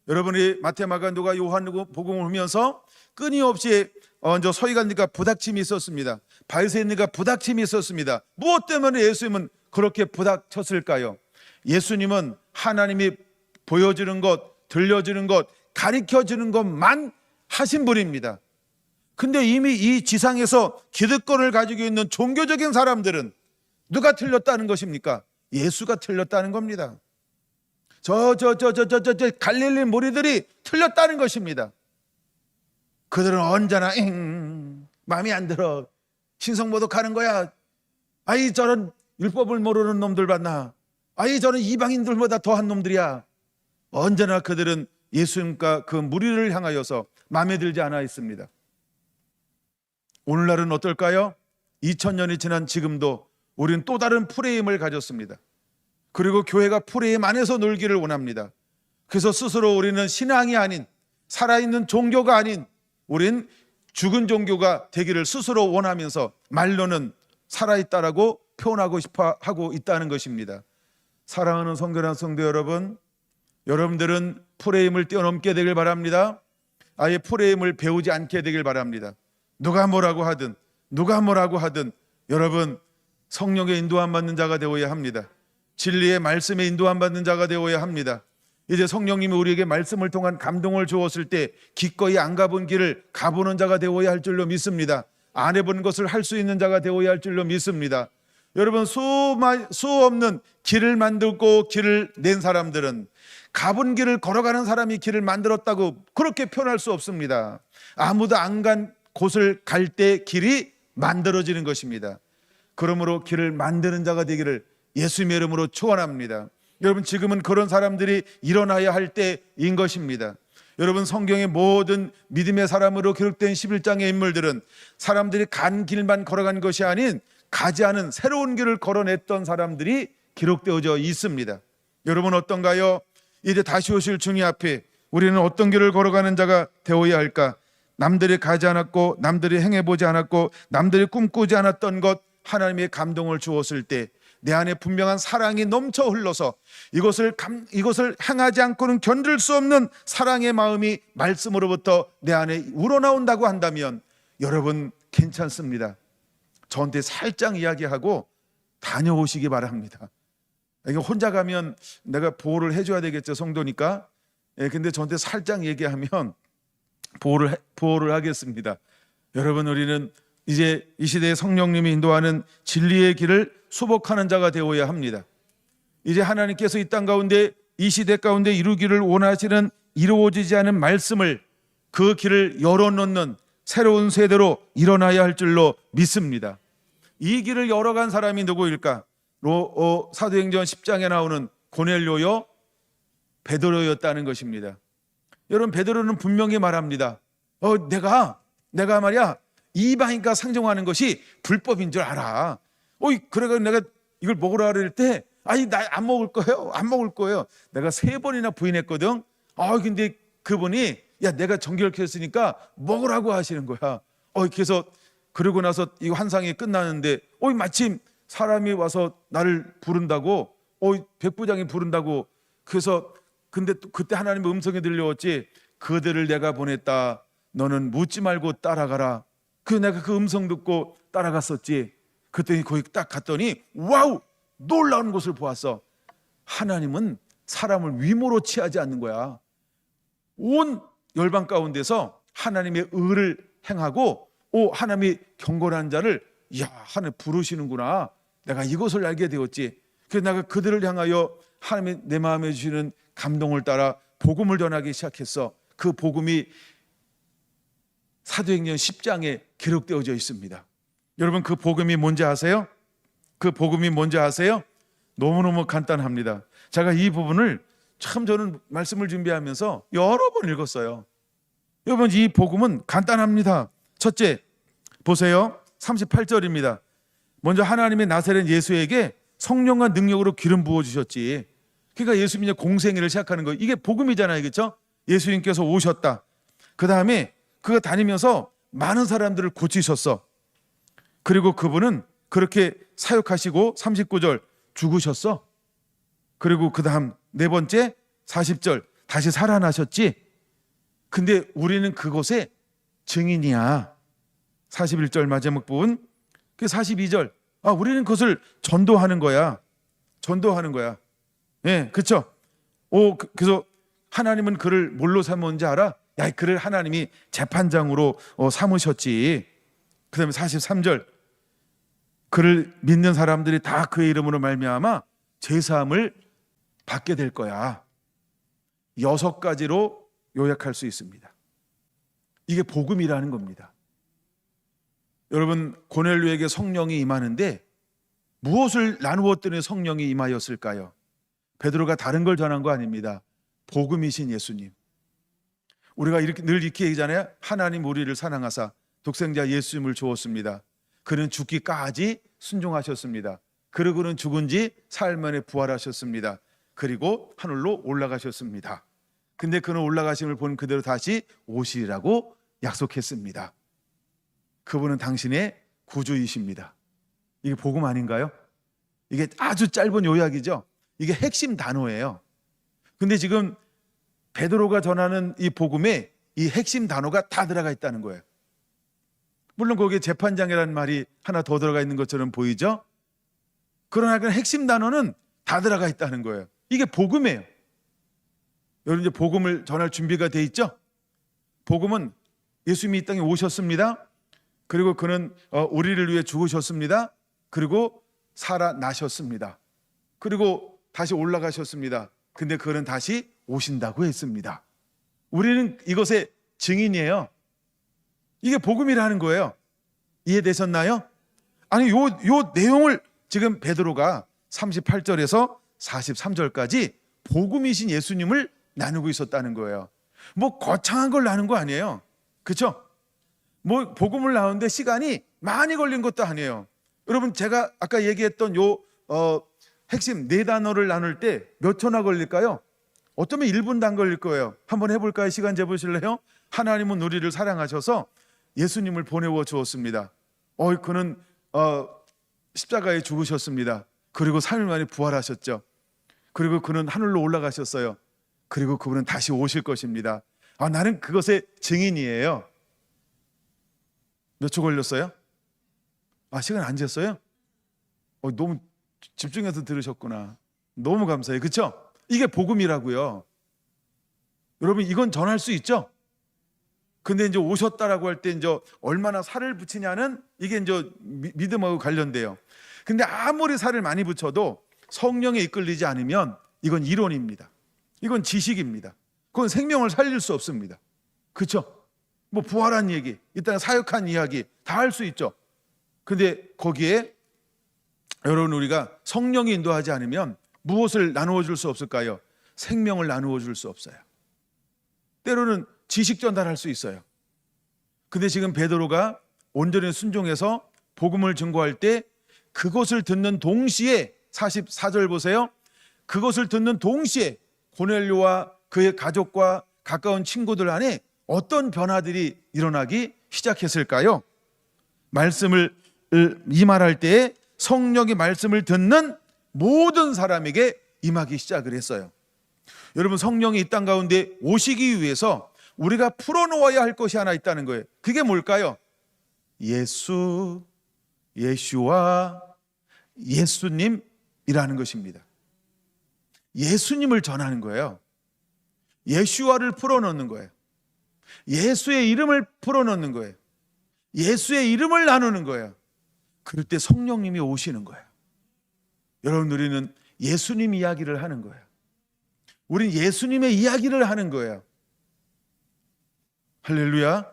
여러분이 마태, 마가, 누가, 요한 복음을 보면서 끊임없이 먼저 서기관들과 부닥침이 있었습니다. 바리새인들과 부닥침이 있었습니다. 무엇 때문에 예수님은 그렇게 부닥쳤을까요? 예수님은 하나님이 보여주는 것, 들려주는 것, 가르쳐주는 것만 하신 분입니다. 근데 이미 이 지상에서 기득권을 가지고 있는 종교적인 사람들은 누가 틀렸다는 것입니까? 예수가 틀렸다는 겁니다. 저 갈릴리 무리들이 틀렸다는 것입니다. 그들은 언제나 마음에 안 들어, 신성모독하는 거야. 아이, 저런 율법을 모르는 놈들 봤나? 아이, 저는 이방인들보다 더한 놈들이야. 언제나 그들은 예수님과 그 무리를 향하여서 마음에 들지 않아 있습니다. 오늘날은 어떨까요? 2000년이 지난 지금도 우리는 또 다른 프레임을 가졌습니다. 그리고 교회가 프레임 안에서 놀기를 원합니다. 그래서 스스로 우리는 신앙이 아닌, 살아있는 종교가 아닌, 우린 죽은 종교가 되기를 스스로 원하면서 말로는 살아있다라고 표현하고 싶어 하고 있다는 것입니다. 사랑하는 성결한 성도 여러분, 여러분들은 프레임을 뛰어넘게 되길 바랍니다. 아예 프레임을 배우지 않게 되길 바랍니다. 누가 뭐라고 하든 여러분, 성령의 인도함 받는 자가 되어야 합니다. 진리의 말씀에 인도함 받는 자가 되어야 합니다. 이제 성령님이 우리에게 말씀을 통한 감동을 주었을 때 기꺼이 안 가본 길을 가보는 자가 되어야 할 줄로 믿습니다. 안 해본 것을 할 수 있는 자가 되어야 할 줄로 믿습니다. 여러분, 수 없는 길을 만들고 길을 낸 사람들은 가본 길을 걸어가는 사람이 길을 만들었다고 그렇게 표현할 수 없습니다. 아무도 안 간 곳을 갈 때 길이 만들어지는 것입니다. 그러므로 길을 만드는 자가 되기를 예수님의 이름으로 축원합니다. 여러분, 지금은 그런 사람들이 일어나야 할 때인 것입니다. 여러분, 성경의 모든 믿음의 사람으로 기록된 11장의 인물들은 사람들이 간 길만 걸어간 것이 아닌 가지 않은 새로운 길을 걸어냈던 사람들이 기록되어져 있습니다. 여러분 어떤가요? 이제 다시 오실 주님 앞에 우리는 어떤 길을 걸어가는 자가 되어야 할까? 남들이 가지 않았고 남들이 행해보지 않았고 남들이 꿈꾸지 않았던 것, 하나님의 감동을 주었을 때 내 안에 분명한 사랑이 넘쳐 흘러서 이것을 행하지 않고는 견딜 수 없는 사랑의 마음이 말씀으로부터 내 안에 우러나온다고 한다면 여러분 괜찮습니다. 저한테 살짝 이야기하고 다녀오시기 바랍니다. 이게 혼자 가면 내가 보호를 해줘야 되겠죠, 성도니까. 근데 저한테 살짝 얘기하면 보호를 하겠습니다. 여러분, 우리는 이제 이 시대에 성령님이 인도하는 진리의 길을 수복하는 자가 되어야 합니다. 이제 하나님께서 이 땅 가운데, 이 시대 가운데 이루기를 원하시는 이루어지지 않은 말씀을, 그 길을 열어놓는 새로운 세대로 일어나야 할 줄로 믿습니다. 이 길을 열어간 사람이 누구일까? 사도행전 10장에 나오는 고넬료요, 베드로였다는 것입니다. 여러분, 베드로는 분명히 말합니다. 내가 말이야 이방인과 상종하는 것이 불법인 줄 알아. 그래가 내가 이걸 먹으라 그럴 때, 나 안 먹을 거예요. 안 먹을 거예요. 내가 3번이나 부인했거든. 근데 그분이 내가 정결케 했으니까 먹으라고 하시는 거야. 그래서 그러고 나서 이 환상이 끝나는데 마침 사람이 와서 나를 부른다고, 백부장이 부른다고. 그래서 근데 또 그때 하나님의 음성이 들려왔지. 그들을 내가 보냈다. 너는 묻지 말고 따라가라. 내가 그 음성 듣고 따라갔었지. 그랬더니 거기 딱 갔더니 와우, 놀라운 것을 보았어. 하나님은 사람을 위모로 취하지 않는 거야. 온 열방 가운데서 하나님의 의를 행하고 하나님이 경건한 자를 하나님 부르시는구나. 내가 이것을 알게 되었지. 그래서 내가 그들을 향하여 하나님이 내 마음에 주시는 감동을 따라 복음을 전하기 시작했어. 그 복음이 사도행전 10장에 기록되어져 있습니다. 여러분, 그 복음이 뭔지 아세요? 그 복음이 뭔지 아세요? 너무너무 간단합니다. 제가 이 부분을 참 저는 말씀을 준비하면서 여러 번 읽었어요. 여러분, 이 복음은 간단합니다. 첫째, 보세요. 38절입니다. 먼저 하나님의 나사렛 예수에게 성령과 능력으로 기름 부어주셨지. 그러니까 예수님이 공생애를 시작하는 거예요. 이게 복음이잖아요, 그렇죠? 예수님께서 오셨다. 그 다음에 그가 다니면서 많은 사람들을 고치셨어. 그리고 그분은 그렇게 사역하시고 39절 죽으셨어. 그리고 그 다음 4번째 40절 다시 살아나셨지. 근데 우리는 그곳에 증인이야. 41절 마지막 부분. 그 42절 우리는 그것을 전도하는 거야. 전도하는 거야. 그렇죠? 그래서 하나님은 그를 뭘로 삼았는지 알아? 그를 하나님이 재판장으로 삼으셨지. 그 다음에 43절 그를 믿는 사람들이 다 그의 이름으로 말미암아 제사함을 받게 될 거야. 6가지로 요약할 수 있습니다. 이게 복음이라는 겁니다. 여러분, 고넬료에게 성령이 임하는데 무엇을 나누었더니 성령이 임하였을까요? 베드로가 다른 걸 전한 거 아닙니다. 복음이신 예수님. 우리가 늘 이렇게 얘기하잖아요. 하나님 우리를 사랑하사 독생자 예수님을 주었습니다. 그는 죽기까지 순종하셨습니다. 그러고는 죽은 지 사흘 만에 부활하셨습니다. 그리고 하늘로 올라가셨습니다. 근데 그는 올라가심을 본 그대로 다시 오시리라고 약속했습니다. 그분은 당신의 구주이십니다. 이게 복음 아닌가요? 이게 아주 짧은 요약이죠. 이게 핵심 단어예요. 근데 지금 베드로가 전하는 이 복음에 이 핵심 단어가 다 들어가 있다는 거예요. 물론 거기에 재판장이라는 말이 하나 더 들어가 있는 것처럼 보이죠? 그러나 그 핵심 단어는 다 들어가 있다는 거예요. 이게 복음이에요. 여러분, 이제 복음을 전할 준비가 돼 있죠? 복음은 예수님이 이 땅에 오셨습니다. 그리고 그는 우리를 위해 죽으셨습니다. 그리고 살아나셨습니다. 그리고 다시 올라가셨습니다. 근데 그는 다시 오신다고 했습니다. 우리는 이것의 증인이에요. 이게 복음이라는 거예요. 이해되셨나요? 아니, 요 내용을 지금 베드로가 38절에서 43절까지 복음이신 예수님을 나누고 있었다는 거예요. 뭐 거창한 걸 나눈 거 아니에요. 그렇죠? 뭐 복음을 나누는데 시간이 많이 걸린 것도 아니에요. 여러분, 제가 아까 얘기했던 핵심 네 단어를 나눌 때 몇 초나 걸릴까요? 어쩌면 1분도 안 걸릴 거예요. 한번 해볼까요? 시간 재보실래요? 하나님은 우리를 사랑하셔서 예수님을 보내어 주었습니다. 그는 십자가에 죽으셨습니다. 그리고 3일 만에 부활하셨죠. 그리고 그는 하늘로 올라가셨어요. 그리고 그분은 다시 오실 것입니다. 나는 그것의 증인이에요. 몇 초 걸렸어요? 시간 안 쟀어요? 너무 집중해서 들으셨구나. 너무 감사해요. 그렇죠? 이게 복음이라고요. 여러분, 이건 전할 수 있죠? 근데 이제 오셨다라고 할 때 이제 얼마나 살을 붙이냐는 이게 이제 믿음하고 관련돼요. 근데 아무리 살을 많이 붙여도 성령에 이끌리지 않으면 이건 이론입니다. 이건 지식입니다. 그건 생명을 살릴 수 없습니다. 그렇죠? 뭐 부활한 얘기, 이 땅에 사역한 이야기 다 할 수 있죠. 근데 거기에 여러분, 우리가 성령이 인도하지 않으면 무엇을 나누어 줄 수 없을까요? 생명을 나누어 줄 수 없어요. 때로는 지식 전달할 수 있어요. 근데 지금 베드로가 온전히 순종해서 복음을 증거할 때 그것을 듣는 동시에 44절 보세요. 그것을 듣는 동시에 고넬료와 그의 가족과 가까운 친구들 안에 어떤 변화들이 일어나기 시작했을까요? 말씀을 임할 때에 성령의 말씀을 듣는 모든 사람에게 임하기 시작을 했어요. 여러분, 성령이 이 땅 가운데 오시기 위해서 우리가 풀어놓아야 할 것이 하나 있다는 거예요. 그게 뭘까요? 예수, 예슈와 예수님이라는 것입니다. 예수님을 전하는 거예요. 예슈와를 풀어놓는 거예요. 예수의 이름을 풀어놓는 거예요. 예수의 이름을 나누는 거예요. 그럴 때 성령님이 오시는 거예요. 여러분, 우리는 예수님 이야기를 하는 거예요. 우린 예수님의 이야기를 하는 거예요. 할렐루야.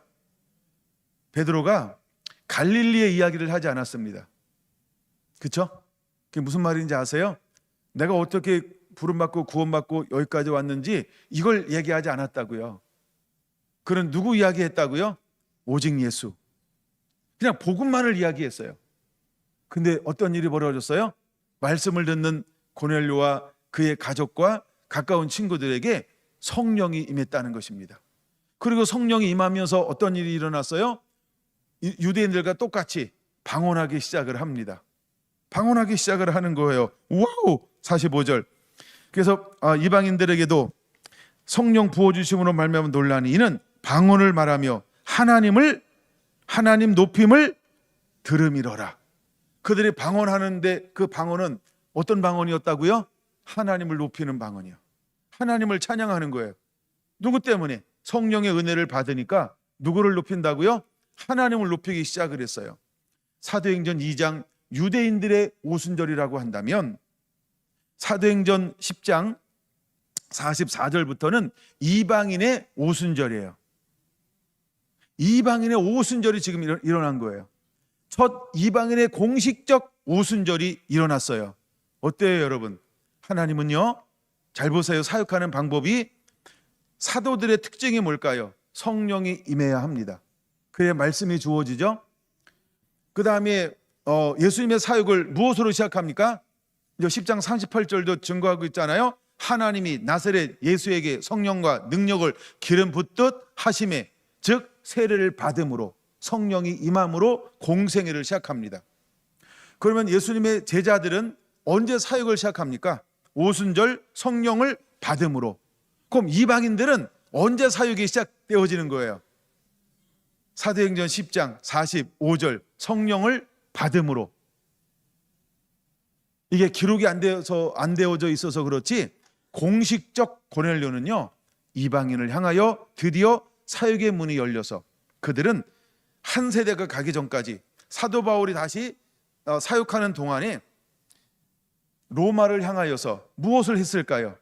베드로가 갈릴리의 이야기를 하지 않았습니다. 그렇죠? 그게 무슨 말인지 아세요? 내가 어떻게 부름받고 구원받고 여기까지 왔는지 이걸 얘기하지 않았다고요. 그는 누구 이야기했다고요? 오직 예수. 그냥 복음만을 이야기했어요. 근데 어떤 일이 벌어졌어요? 말씀을 듣는 고넬료와 그의 가족과 가까운 친구들에게 성령이 임했다는 것입니다. 그리고 성령이 임하면서 어떤 일이 일어났어요? 유대인들과 똑같이 방언하기 시작을 합니다. 방언하기 시작을 하는 거예요. 와우! 45절. 그래서 이방인들에게도 성령 부어주심으로 말미암아 놀라니 이는 방언을 말하며 하나님 높임을 들음이러라. 그들이 방언하는데 그 방언은 어떤 방언이었다고요? 하나님을 높이는 방언이요. 하나님을 찬양하는 거예요. 누구 때문에? 성령의 은혜를 받으니까 누구를 높인다고요? 하나님을 높이기 시작을 했어요. 사도행전 2장 유대인들의 오순절이라고 한다면 사도행전 10장 44절부터는 이방인의 오순절이에요. 이방인의 오순절이 지금 일어난 거예요. 첫 이방인의 공식적 오순절이 일어났어요. 어때요, 여러분? 하나님은요, 잘 보세요. 사역하는 방법이 사도들의 특징이 뭘까요? 성령이 임해야 합니다. 그래야 말씀이 주어지죠. 그 다음에 예수님의 사역을 무엇으로 시작합니까? 10장 38절도 증거하고 있잖아요. 하나님이 나사렛 예수에게 성령과 능력을 기름 붓듯 하심에, 즉 세례를 받음으로, 성령이 임함으로 공생애를 시작합니다. 그러면 예수님의 제자들은 언제 사역을 시작합니까? 오순절 성령을 받음으로. 그럼 이방인들은 언제 사역이 시작되어지는 거예요? 사도행전 10장 45절 성령을 받음으로. 이게 기록이 안 되어져 있어서 그렇지 공식적 고넬료는요, 이방인을 향하여 드디어 사역의 문이 열려서 그들은 한 세대가 가기 전까지 사도 바울이 다시 사역하는 동안에 로마를 향하여서 무엇을 했을까요?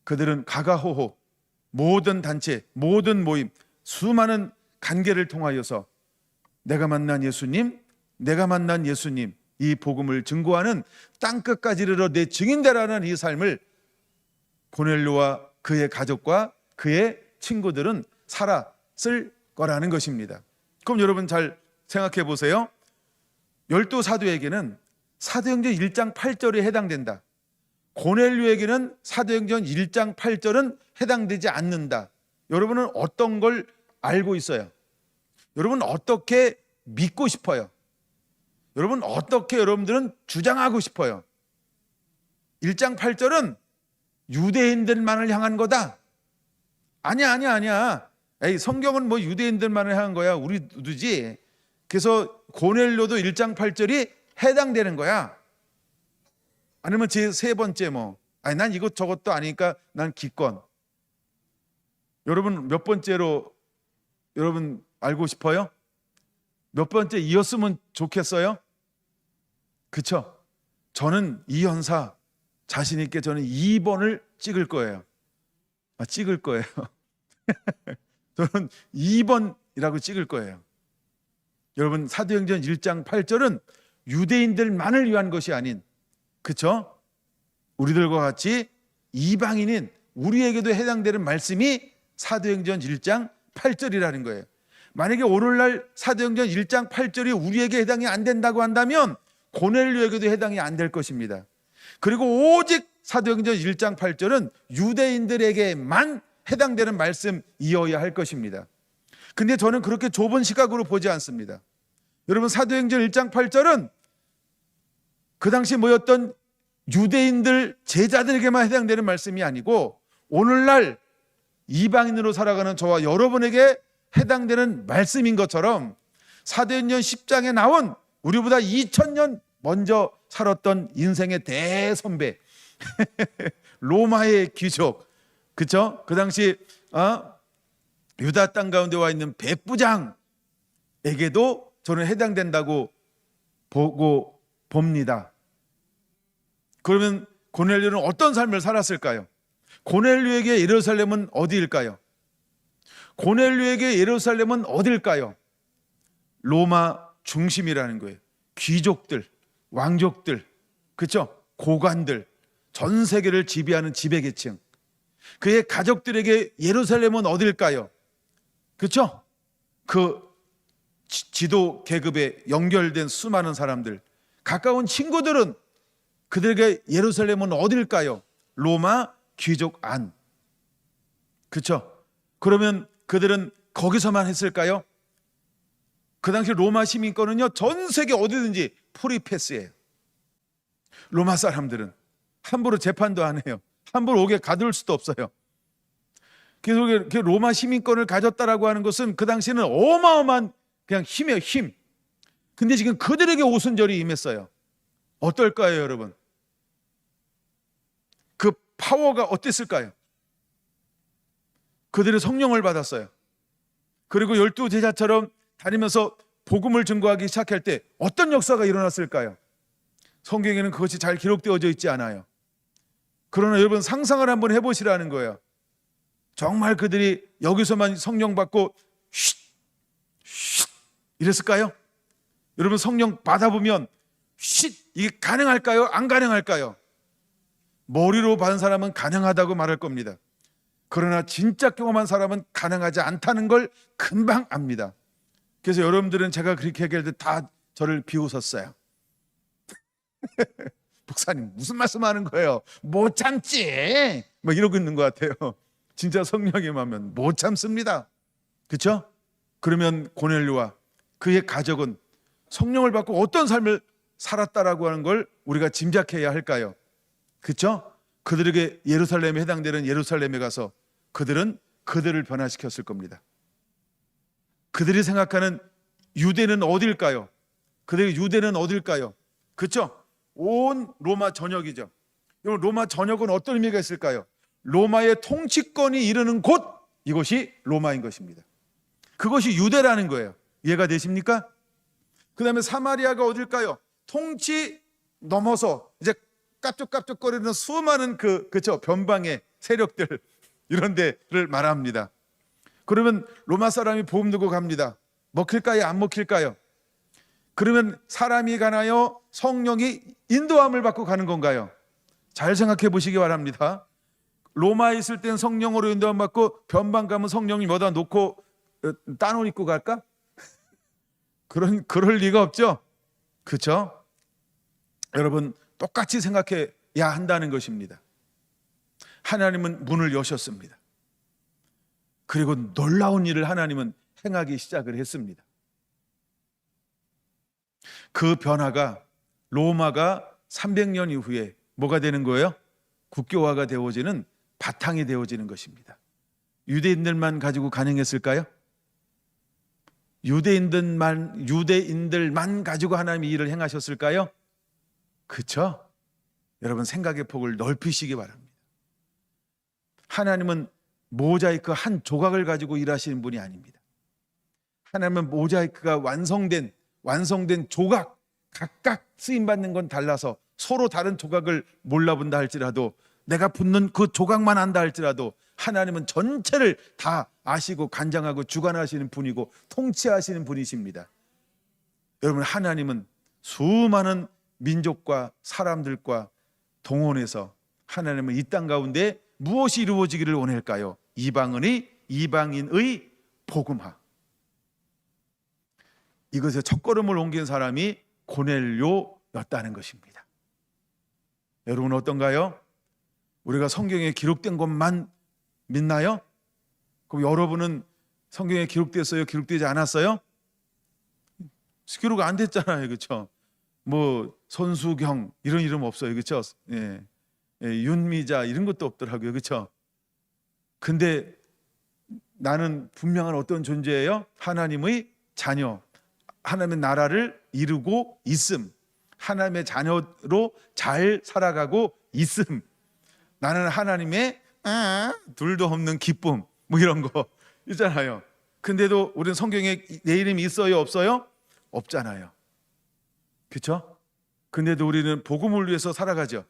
그들은 가가호호, 모든 단체, 모든 모임, 수많은 관계를 통하여서 내가 만난 예수님, 이 복음을 증거하는 땅끝까지 이르러 내 증인되라는 이 삶을 고넬료와 그의 가족과 그의 친구들은 살았을 거라는 것입니다. 그럼 여러분 잘 생각해 보세요. 열두 사도에게는 사도행전 1장 8절에 해당된다. 고넬료에게는 사도행전 1장 8절은 해당되지 않는다. 여러분은 어떤 걸 알고 있어요? 여러분 어떻게 믿고 싶어요? 여러분 어떻게 여러분들은 주장하고 싶어요? 1장 8절은 유대인들만을 향한 거다. 아니야. 에이, 성경은 뭐 유대인들만을 향한 거야. 우리 누구지? 그래서 고넬료도 1장 8절이 해당되는 거야. 아니면 제 세 번째 난 이것 저것도 아니니까 난 기권. 여러분 몇 번째로 여러분 알고 싶어요? 몇 번째 이었으면 좋겠어요? 그쵸? 저는 이 현사 자신 있게 저는 2번을 찍을 거예요. 찍을 거예요. 저는 2번이라고 찍을 거예요. 여러분 사도행전 1장 8절은 유대인들만을 위한 것이 아닌, 그쵸? 우리들과 같이 이방인인 우리에게도 해당되는 말씀이 사도행전 1장 8절이라는 거예요. 만약에 오늘날 사도행전 1장 8절이 우리에게 해당이 안 된다고 한다면 고넬료에게도 해당이 안 될 것입니다. 그리고 오직 사도행전 1장 8절은 유대인들에게만 해당되는 말씀이어야 할 것입니다. 근데 저는 그렇게 좁은 시각으로 보지 않습니다. 여러분 사도행전 1장 8절은 그 당시 모였던 유대인들 제자들에게만 해당되는 말씀이 아니고 오늘날 이방인으로 살아가는 저와 여러분에게 해당되는 말씀인 것처럼 사도행전 10장에 나온 우리보다 2000년 먼저 살았던 인생의 대선배 로마의 귀족, 그쵸? 그 당시 유다 땅 가운데 와 있는 백부장에게도 저는 해당된다고 보고 봅니다. 그러면 고넬료는 어떤 삶을 살았을까요? 고넬료에게 예루살렘은 어디일까요? 고넬료에게 예루살렘은 어딜까요? 로마 중심이라는 거예요. 귀족들, 왕족들, 그렇죠? 고관들, 전 세계를 지배하는 지배계층. 그의 가족들에게 예루살렘은 어딜까요? 그렇죠? 그 지도 계급에 연결된 수많은 사람들, 가까운 친구들은 그들에게 예루살렘은 어딜까요? 로마 귀족 안. 그렇죠? 그러면 그들은 거기서만 했을까요? 그 당시 로마 시민권은요 전 세계 어디든지 프리 패스예요. 로마 사람들은 함부로 재판도 안 해요. 함부로 오게 가둘 수도 없어요. 그래서 로마 시민권을 가졌다라고 하는 것은 그 당시에는 어마어마한 그냥 힘이에요, 힘. 근데 지금 그들에게 오순절이 임했어요. 어떨까요, 여러분? 그 파워가 어땠을까요? 그들이 성령을 받았어요. 그리고 12 제자처럼 다니면서 복음을 증거하기 시작할 때 어떤 역사가 일어났을까요? 성경에는 그것이 잘 기록되어져 있지 않아요. 그러나 여러분 상상을 한번 해보시라는 거예요. 정말 그들이 여기서만 성령 받고 쉿 이랬을까요? 여러분 성령 받아보면 쉿 이게 가능할까요? 안 가능할까요? 머리로 받은 사람은 가능하다고 말할 겁니다. 그러나 진짜 경험한 사람은 가능하지 않다는 걸 금방 압니다. 그래서 여러분들은 제가 그렇게 얘기할 때 다 저를 비웃었어요. 목사님 무슨 말씀하는 거예요? 못 참지 뭐 이러고 있는 것 같아요. 진짜 성령이 임하면 못 참습니다. 그렇죠? 그러면 고넬료와 그의 가족은 성령을 받고 어떤 삶을 살았다라고 하는 걸 우리가 짐작해야 할까요? 그렇죠? 그들에게 예루살렘에 해당되는 예루살렘에 가서 그들은 그들을 변화시켰을 겁니다. 그들이 생각하는 유대는 어딜까요? 그들의 유대는 어딜까요? 그렇죠? 온 로마 전역이죠. 로마 전역은 어떤 의미가 있을까요? 로마의 통치권이 이르는 곳, 이곳이 로마인 것입니다. 그것이 유대라는 거예요. 이해가 되십니까? 그 다음에 사마리아가 어딜까요? 통치 넘어서 이제 깝죽깝죽거리는 수많은 그쵸 변방의 세력들 이런 데를 말합니다. 그러면 로마 사람이 복음 들고 갑니다. 먹힐까요? 안 먹힐까요? 그러면 사람이 가나요? 성령이 인도함을 받고 가는 건가요? 잘 생각해 보시기 바랍니다. 로마에 있을 땐 성령으로 인도함 받고 변방 가면 성령님 어디다 놓고 딴옷 입고 갈까? 그럴 리가 없죠. 그렇죠? 여러분 똑같이 생각해야 한다는 것입니다. 하나님은 문을 여셨습니다. 그리고 놀라운 일을 하나님은 행하기 시작을 했습니다. 그 변화가 로마가 300년 이후에 뭐가 되는 거예요? 국교화가 되어지는 바탕이 되어지는 것입니다. 유대인들만 가지고 가능했을까요? 유대인들만 가지고 하나님이 일을 행하셨을까요? 그렇죠? 여러분 생각의 폭을 넓히시기 바랍니다. 하나님은 모자이크 한 조각을 가지고 일하시는 분이 아닙니다. 하나님은 모자이크가 완성된 조각, 각각 쓰임받는 건 달라서 서로 다른 조각을 몰라본다 할지라도, 내가 붙는 그 조각만 안다 할지라도 하나님은 전체를 다 아시고 관장하고 주관하시는 분이고 통치하시는 분이십니다. 여러분 하나님은 수많은 민족과 사람들과 동원해서 하나님은 이 땅 가운데 무엇이 이루어지기를 원할까요? 이방인의 복음화. 이것에 첫걸음을 옮긴 사람이 고넬료였다는 것입니다. 여러분 어떤가요? 우리가 성경에 기록된 것만 믿나요? 그럼 여러분은 성경에 기록됐어요? 기록되지 않았어요? 기록 안 됐잖아요. 그렇죠? 뭐 손수경 이런 이름 없어요. 그렇죠? 예. 윤미자 이런 것도 없더라고요. 그렇죠? 근데 나는 분명한 어떤 존재예요? 하나님의 자녀, 하나님의 나라를 이루고 있음, 하나님의 자녀로 잘 살아가고 있음, 나는 하나님의 둘도 없는 기쁨, 뭐 이런 거 있잖아요. 근데도 우리는 성경에 내 이름이 있어요? 없어요? 없잖아요. 그렇죠? 근데도 우리는 복음을 위해서 살아가죠.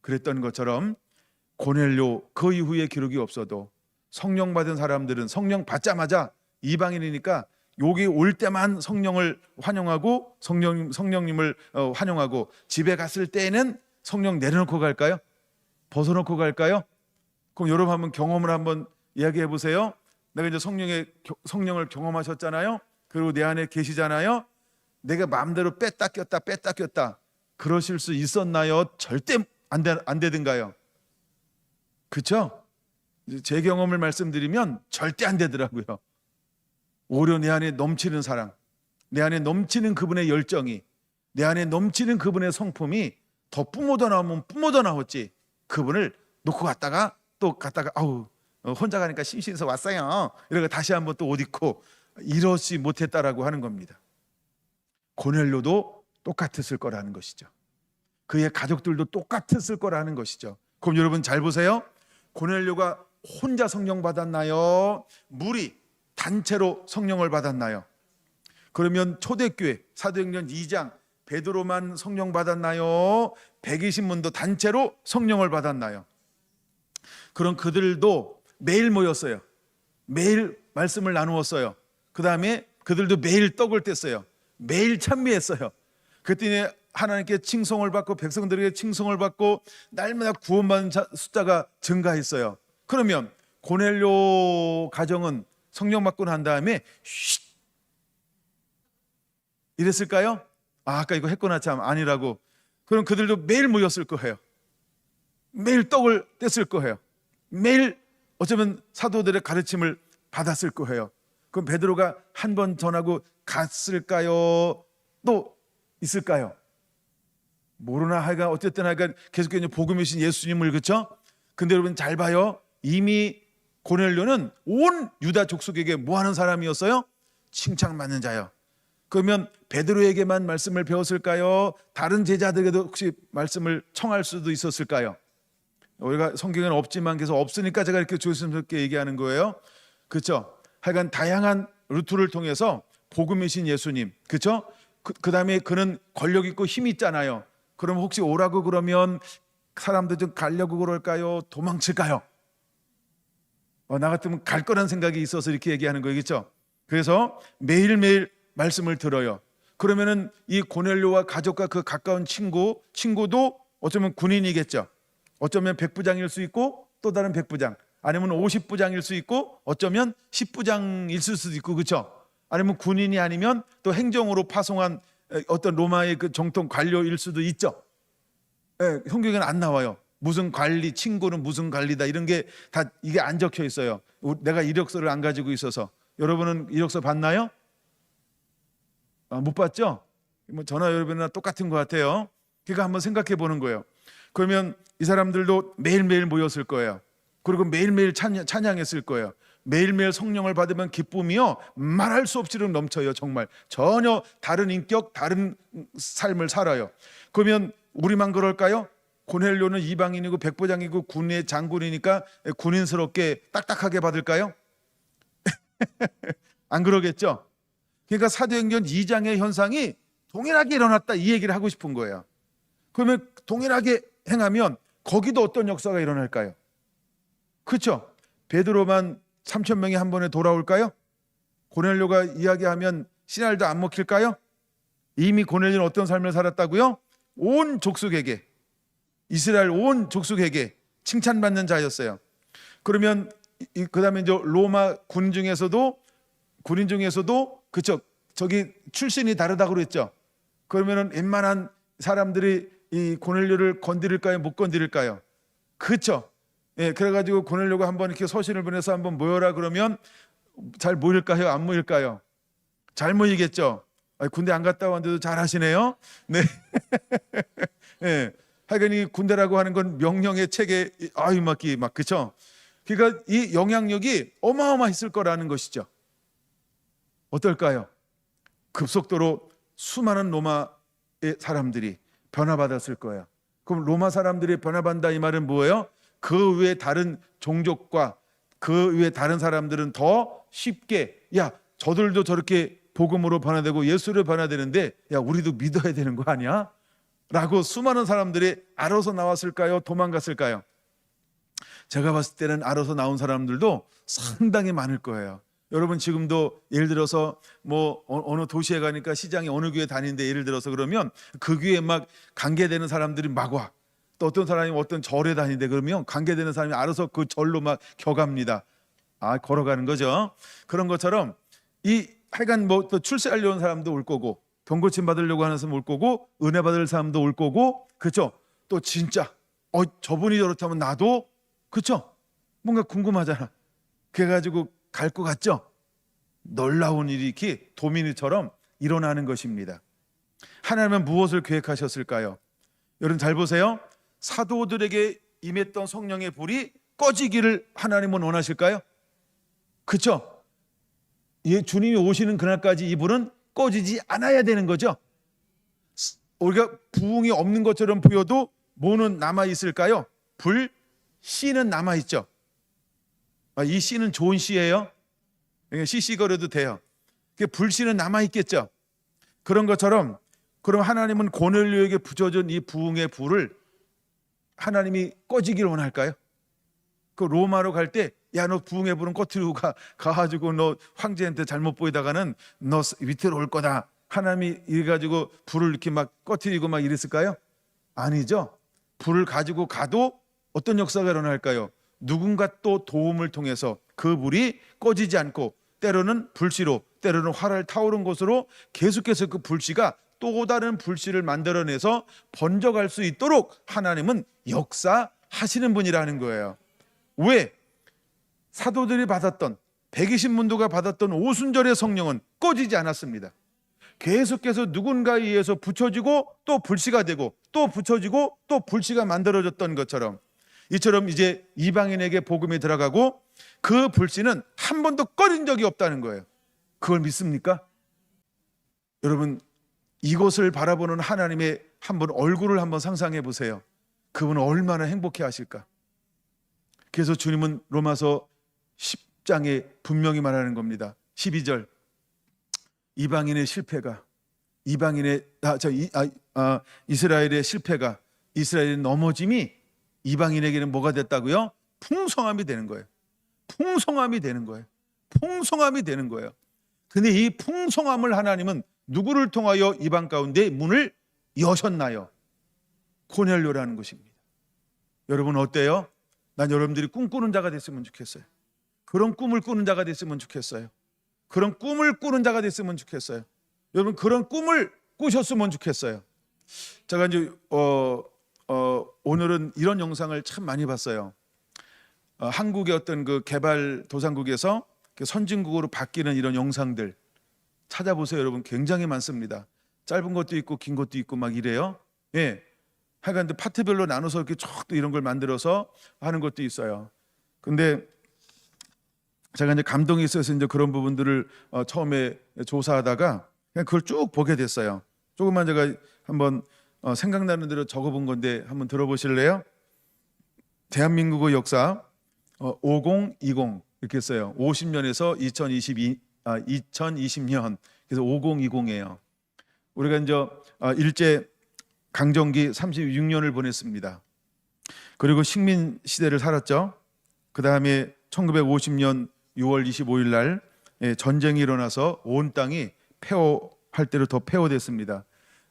그랬던 것처럼 고넬료 그 이후에 기록이 없어도 성령 받은 사람들은 성령 받자마자 이방인이니까 여기 올 때만 성령을 환영하고 성령님을 환영하고 집에 갔을 때에는 성령 내려놓고 갈까요? 벗어놓고 갈까요? 그럼 여러분 한번 경험을 한번 이야기해 보세요. 내가 이제 성령을 경험하셨잖아요. 그리고 내 안에 계시잖아요. 내가 마음대로 뺐다 꼈다 그러실 수 있었나요? 절대 안 되든가요? 그렇죠? 제 경험을 말씀드리면 절대 안 되더라고요. 오히려 내 안에 넘치는 사랑, 내 안에 넘치는 그분의 열정이, 내 안에 넘치는 그분의 성품이 더 뿜어져 나오면 뿜어져 나왔지, 그분을 놓고 갔다가 혼자 가니까 심심해서 왔어요 이러고 다시 한번 또 옷 입고 이러지 못했다라고 하는 겁니다. 고넬료도 똑같았을 거라는 것이죠. 그의 가족들도 똑같았을 거라는 것이죠. 그럼 여러분 잘 보세요. 고넬료가 혼자 성령 받았나요? 무리 단체로 성령을 받았나요? 그러면 초대교회 사도행전 2장 베드로만 성령 받았나요? 120문도 단체로 성령을 받았나요? 그럼 그들도 매일 모였어요. 매일 말씀을 나누었어요. 그 다음에 그들도 매일 떡을 뗐어요. 매일 찬미했어요. 그랬더니 하나님께 칭송을 받고 백성들에게 칭송을 받고 날마다 구원받는 숫자가 증가했어요. 그러면 고넬료 가정은 성령 받고 난 다음에 쉿 이랬을까요? 아까 이거 했구나 참 아니라고. 그럼 그들도 매일 모였을 거예요. 매일 떡을 뗐을 거예요. 매일 어쩌면 사도들의 가르침을 받았을 거예요. 그럼 베드로가 한 번 전하고 갔을까요? 또 있을까요? 모르나 하여간 어쨌든 하여간 계속해서 복음이신 예수님을, 그렇죠? 근데 여러분 잘 봐요. 이미 고넬료는 온 유다 족속에게 뭐 하는 사람이었어요? 칭찬받는 자요. 그러면 베드로에게만 말씀을 배웠을까요? 다른 제자들에게도 혹시 말씀을 청할 수도 있었을까요? 우리가 성경에는 없지만 계속 없으니까 제가 이렇게 조심스럽게 얘기하는 거예요. 그렇죠? 하여간 다양한 루트를 통해서 복음이신 예수님, 그렇죠? 그 다음에 그는 권력 있고 힘 있잖아요. 그럼 혹시 오라고 그러면 사람들 좀 가려고 그럴까요? 도망칠까요? 나 같으면 갈 거란 생각이 있어서 이렇게 얘기하는 거겠죠. 그래서 매일매일 말씀을 들어요. 그러면은 이 고넬료와 가족과 그 가까운 친구도 어쩌면 군인이겠죠. 어쩌면 백부장일 수 있고 또 다른 백부장, 아니면 50부장일 수 있고 어쩌면 10부장일 수도 있고, 그렇죠? 아니면 군인이 아니면 또 행정으로 파송한 어떤 로마의 그 정통 관료일 수도 있죠. 예, 성경에는 안 나와요. 무슨 관리, 친구는 무슨 관리다, 이런 게 다 이게 안 적혀 있어요. 내가 이력서를 안 가지고 있어서. 여러분은 이력서 봤나요? 못 봤죠? 뭐 저나 여러분이나 똑같은 것 같아요. 그러니까 한번 생각해 보는 거예요. 그러면 이 사람들도 매일매일 모였을 거예요. 그리고 매일매일 찬양했을 거예요. 매일매일 성령을 받으면 기쁨이요 말할 수 없이는 넘쳐요. 정말 전혀 다른 인격, 다른 삶을 살아요. 그러면 우리만 그럴까요? 고넬료는 이방인이고 백부장이고 군의 장군이니까 군인스럽게 딱딱하게 받을까요? 안 그러겠죠? 그러니까 사도행전 2장의 현상이 동일하게 일어났다, 이 얘기를 하고 싶은 거예요. 그러면 동일하게 행하면 거기도 어떤 역사가 일어날까요? 그렇죠? 베드로만 3,000명이 한 번에 돌아올까요? 고넬료가 이야기하면 씨알도 안 먹힐까요? 이미 고넬료는 어떤 삶을 살았다고요? 온 족속에게, 이스라엘 온 족속에게 칭찬받는 자였어요. 그러면 그 다음에 이제 로마 군인 중에서도 그쵸, 저기 출신이 다르다고 그랬죠. 그러면은 웬만한 사람들이 이 고넬료를 건드릴까요, 못 건드릴까요? 그렇죠. 예, 그래가지고 고넬료가 한번 이렇게 서신을 보내서 한번 모여라 그러면 잘 모일까요, 안 모일까요? 잘 모이겠죠. 군대 안 갔다 왔는데도 잘 하시네요. 네. 예, 하여간 이 군대라고 하는 건 명령의 체계, 막 그렇죠. 그러니까 이 영향력이 어마어마했을 거라는 것이죠. 어떨까요? 급속도로 수많은 로마의 사람들이 변화받았을 거예요. 그럼 로마 사람들이 변화받는다, 이 말은 뭐예요? 그 외에 다른 종족과 그 외에 다른 사람들은 더 쉽게, 야, 저들도 저렇게 복음으로 변화되고 예수로 변화되는데, 야, 우리도 믿어야 되는 거 아니야? 라고 수많은 사람들이 알아서 나왔을까요, 도망갔을까요? 제가 봤을 때는 알아서 나온 사람들도 상당히 많을 거예요. 여러분 지금도 예를 들어서 뭐 어느 도시에 가니까 시장에 어느 교회 다니는데 예를 들어서 그러면 그 교회에 막 관계되는 사람들이 막 와. 또 어떤 사람이 어떤 절에 다니는데 그러면 관계되는 사람이 알아서 그 절로 막 겨갑니다. 걸어가는 거죠. 그런 것처럼 이 하여간 뭐 또 출세하려는 사람도 올 거고, 병 고침 받으려고 하는 사람 올 거고, 은혜 받을 사람도 올 거고, 그렇죠? 또 진짜 저분이 저렇다면 나도, 그렇죠? 뭔가 궁금하잖아. 그래가지고 갈 것 같죠? 놀라운 일이 이렇게 도미니처럼 일어나는 것입니다. 하나님은 무엇을 계획하셨을까요? 여러분 잘 보세요. 사도들에게 임했던 성령의 불이 꺼지기를 하나님은 원하실까요? 그렇죠? 주님이 오시는 그날까지 이 불은 꺼지지 않아야 되는 거죠. 우리가 부흥이 없는 것처럼 보여도 뭐는 남아있을까요? 불, 씨는 남아있죠. 이 씨는 좋은 씨예요. 씨거려도 돼요. 불씨는 남아있겠죠. 그런 것처럼 그럼 하나님은 고넬료에게 붙여준 이 부흥의 불을 하나님이 꺼지기를 원할까요? 그 로마로 갈 때, 야, 너 부흥의 불은 꺼트리고 가가지고 너 황제한테 잘못 보이다가는 너 밑으로 올 거다. 하나님이 이래가지고 불을 이렇게 막 꺼트리고 막 이랬을까요? 아니죠. 불을 가지고 가도 어떤 역사가 일어날까요? 누군가 또 도움을 통해서 그 불이 꺼지지 않고 때로는 불씨로, 때로는 활활 타오른 곳으로 계속해서 그 불씨가 또 다른 불씨를 만들어내서 번져갈 수 있도록 하나님은 역사하시는 분이라는 거예요. 왜? 사도들이 받았던, 120문도가 받았던 오순절의 성령은 꺼지지 않았습니다. 계속해서 누군가에 의해서 붙여지고 또 불씨가 되고 또 붙여지고 또 불씨가 만들어졌던 것처럼, 이처럼 이제 이방인에게 복음이 들어가고 그 불씨는 한 번도 꺼진 적이 없다는 거예요. 그걸 믿습니까? 여러분, 이곳을 바라보는 하나님의 한번 얼굴을 한번 상상해 보세요. 그분은 얼마나 행복해 하실까? 그래서 주님은 로마서 10장에 분명히 말하는 겁니다. 12절, 이방인의 실패가, 이스라엘의 실패가, 이스라엘의 넘어짐이 이방인에게는 뭐가 됐다고요? 풍성함이 되는 거예요. 풍성함이 되는 거예요. 풍성함이 되는 거예요. 근데 이 풍성함을 하나님은 누구를 통하여 이방 가운데 문을 여셨나요? 고넬료라는 것입니다. 여러분 어때요? 난 여러분들이 꿈꾸는 자가 됐으면 좋겠어요. 그런 꿈을 꾸는 자가 됐으면 좋겠어요. 그런 꿈을 꾸는 자가 됐으면 좋겠어요. 여러분 그런 꿈을 꾸셨으면 좋겠어요. 제가 이제 오늘은 이런 영상을 참 많이 봤어요. 한국의 어떤 그 개발 도상국에서 선진국으로 바뀌는 이런 영상들 찾아보세요. 여러분 굉장히 많습니다. 짧은 것도 있고 긴 것도 있고 막 이래요. 예. 하여간 파트별로 나눠서 이렇게 쭉 이런 걸 만들어서 하는 것도 있어요. 근데 제가 이제 감동이 있어서 이제 그런 부분들을 처음에 조사하다가 그냥 그걸 쭉 보게 됐어요. 조금만 제가 한번 생각나는 대로 적어본 건데 한번 들어보실래요? 대한민국의 역사 5020 이렇게 써요. 50년에서 2020년 그래서 5020이에요. 우리가 이제 일제 강점기 36년을 보냈습니다. 그리고 식민 시대를 살았죠. 그 다음에 1950년 6월 25일 날 전쟁이 일어나서 온 땅이 폐허할 대로 더 폐허됐습니다.